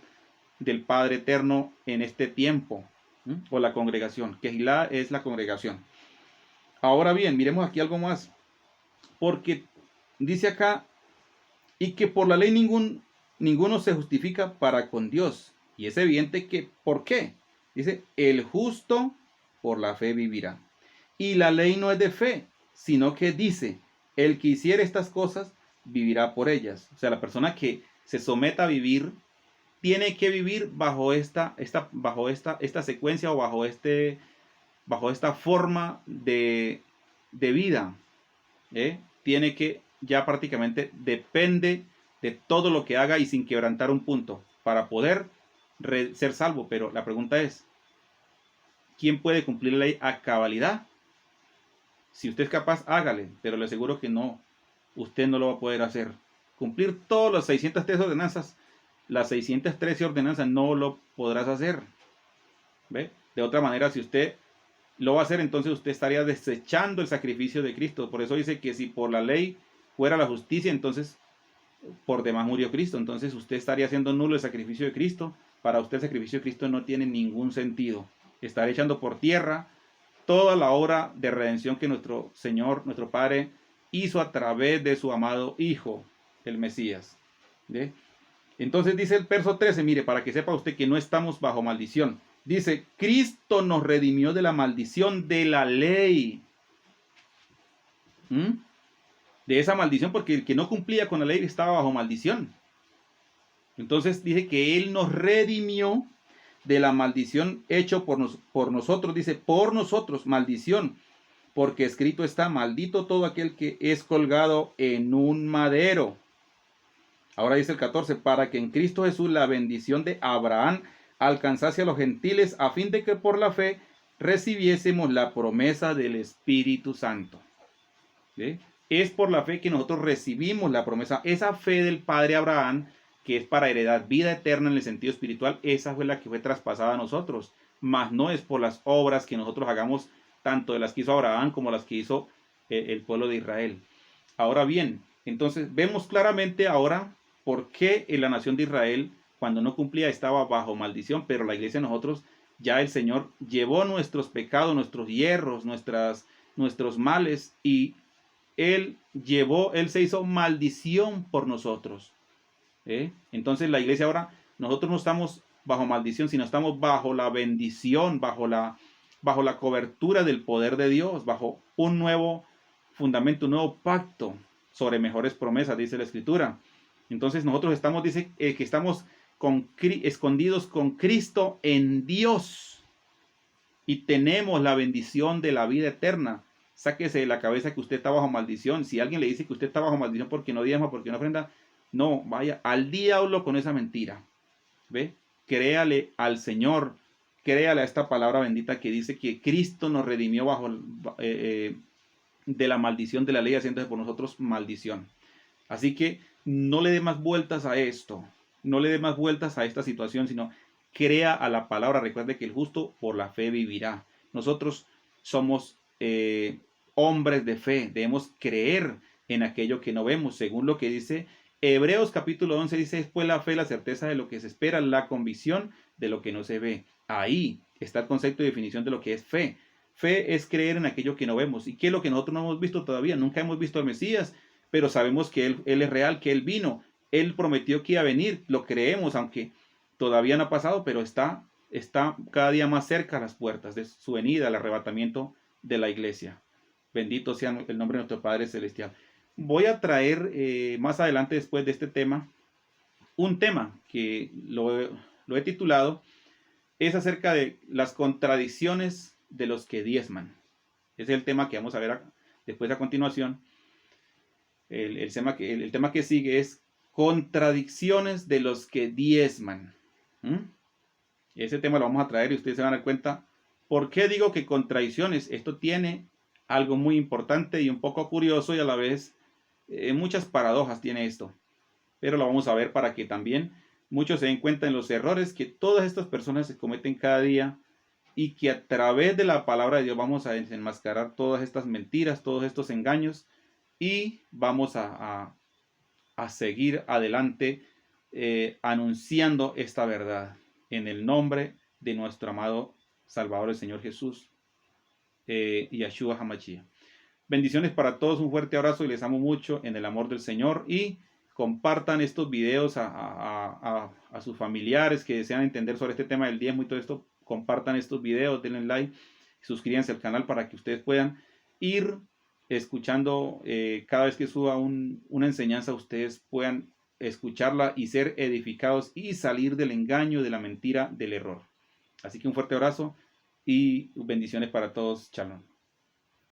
del Padre Eterno en este tiempo, o la congregación. Quejilá es la congregación. Ahora bien, miremos aquí algo más, porque dice acá, y que por la ley ninguno se justifica para con Dios. Y es evidente que, ¿por qué? Dice, el justo por la fe vivirá. Y la ley no es de fe, sino que dice, el que hiciere estas cosas vivirá por ellas. O sea, la persona que se someta a vivir tiene que vivir bajo esta secuencia, o bajo esta forma de vida. Tiene que, ya prácticamente depende de todo lo que haga y sin quebrantar un punto para poder ser salvo. Pero la pregunta es, ¿quién puede cumplir la ley a cabalidad? Si usted es capaz, hágale, pero le aseguro que no, usted no lo va a poder hacer. Cumplir todas las 613 ordenanzas, las 613 ordenanzas no lo podrás hacer. ¿Ve? De otra manera, si usted lo va a hacer, entonces usted estaría desechando el sacrificio de Cristo. Por eso dice que si por la ley fuera la justicia, entonces por demás murió Cristo. Entonces usted estaría haciendo nulo el sacrificio de Cristo. Para usted el sacrificio de Cristo no tiene ningún sentido. Estaría echando por tierra toda la obra de redención que nuestro Señor, nuestro Padre, hizo a través de su amado Hijo, el Mesías. ¿Ve? Entonces dice el verso 13, mire, para que sepa usted que no estamos bajo maldición. Dice, Cristo nos redimió de la maldición de la ley. De esa maldición, porque el que no cumplía con la ley estaba bajo maldición. Entonces dice que Él nos redimió de la maldición hecho por nosotros. Dice, por nosotros, maldición. Porque escrito está, maldito todo aquel que es colgado en un madero. Ahora dice el 14, para que en Cristo Jesús la bendición de Abraham alcanzase a los gentiles, a fin de que por la fe recibiésemos la promesa del Espíritu Santo. ¿Sí? Es por la fe que nosotros recibimos la promesa. Esa fe del Padre Abraham, que es para heredar vida eterna en el sentido espiritual, esa fue la que fue traspasada a nosotros. Mas no es por las obras que nosotros hagamos, tanto de las que hizo Abraham como las que hizo el pueblo de Israel. Ahora bien, entonces vemos claramente ahora por qué en la nación de Israel, cuando no cumplía, estaba bajo maldición, pero la iglesia de nosotros, ya el Señor llevó nuestros pecados, nuestros hierros, nuestros males, y Él se hizo maldición por nosotros. Entonces la iglesia ahora, nosotros no estamos bajo maldición, sino estamos bajo la bendición, bajo la cobertura del poder de Dios, bajo un nuevo fundamento, un nuevo pacto sobre mejores promesas, dice la Escritura. Entonces nosotros estamos, dice que estamos escondidos con Cristo en Dios y tenemos la bendición de la vida eterna. Sáquese de la cabeza que usted está bajo maldición. Si alguien le dice que usted está bajo maldición porque no diezma, porque no ofrenda, no, vaya al diablo con esa mentira. ¿Ve? Créale al Señor, créale a esta palabra bendita que dice que Cristo nos redimió de la maldición de la ley, haciéndose por nosotros maldición. Así que no le dé más vueltas a esto, no le dé más vueltas a esta situación, sino crea a la palabra. Recuerde que el justo por la fe vivirá. Nosotros somos hombres de fe, debemos creer en aquello que no vemos, según lo que dice Hebreos capítulo 11, dice: es pues la fe, la certeza de lo que se espera, la convicción de lo que no se ve. Ahí está el concepto y definición de lo que es fe. Fe es creer en aquello que no vemos. ¿Y qué es lo que nosotros no hemos visto todavía? Nunca hemos visto al Mesías, pero sabemos que Él es real, que Él vino. Él prometió que iba a venir, lo creemos, aunque todavía no ha pasado, pero está cada día más cerca a las puertas de su venida, el arrebatamiento de la iglesia. Bendito sea el nombre de nuestro Padre Celestial. Voy a traer más adelante, después de este tema, un tema que lo he titulado, es acerca de las contradicciones de los que diezman. Ese es el tema que vamos a ver después a continuación. El tema que sigue es contradicciones de los que diezman. Ese tema lo vamos a traer y ustedes se van a dar cuenta. ¿Por qué digo que contradicciones? Esto tiene algo muy importante y un poco curioso, y a la vez muchas paradojas tiene esto. Pero lo vamos a ver para que también muchos se den cuenta en los errores que todas estas personas se cometen cada día, y que a través de la palabra de Dios vamos a desenmascarar todas estas mentiras, todos estos engaños, y vamos a seguir adelante anunciando esta verdad en el nombre de nuestro amado Salvador, el Señor Jesús, Yeshua HaMashiach. Bendiciones para todos, un fuerte abrazo y les amo mucho en el amor del Señor, y compartan estos videos a sus familiares que desean entender sobre este tema del diezmo y todo esto. Compartan estos videos, denle like, suscríbanse al canal para que ustedes puedan ir escuchando cada vez que suba una enseñanza, ustedes puedan escucharla y ser edificados y salir del engaño, de la mentira, del error. Así que un fuerte abrazo y bendiciones para todos. Shalom.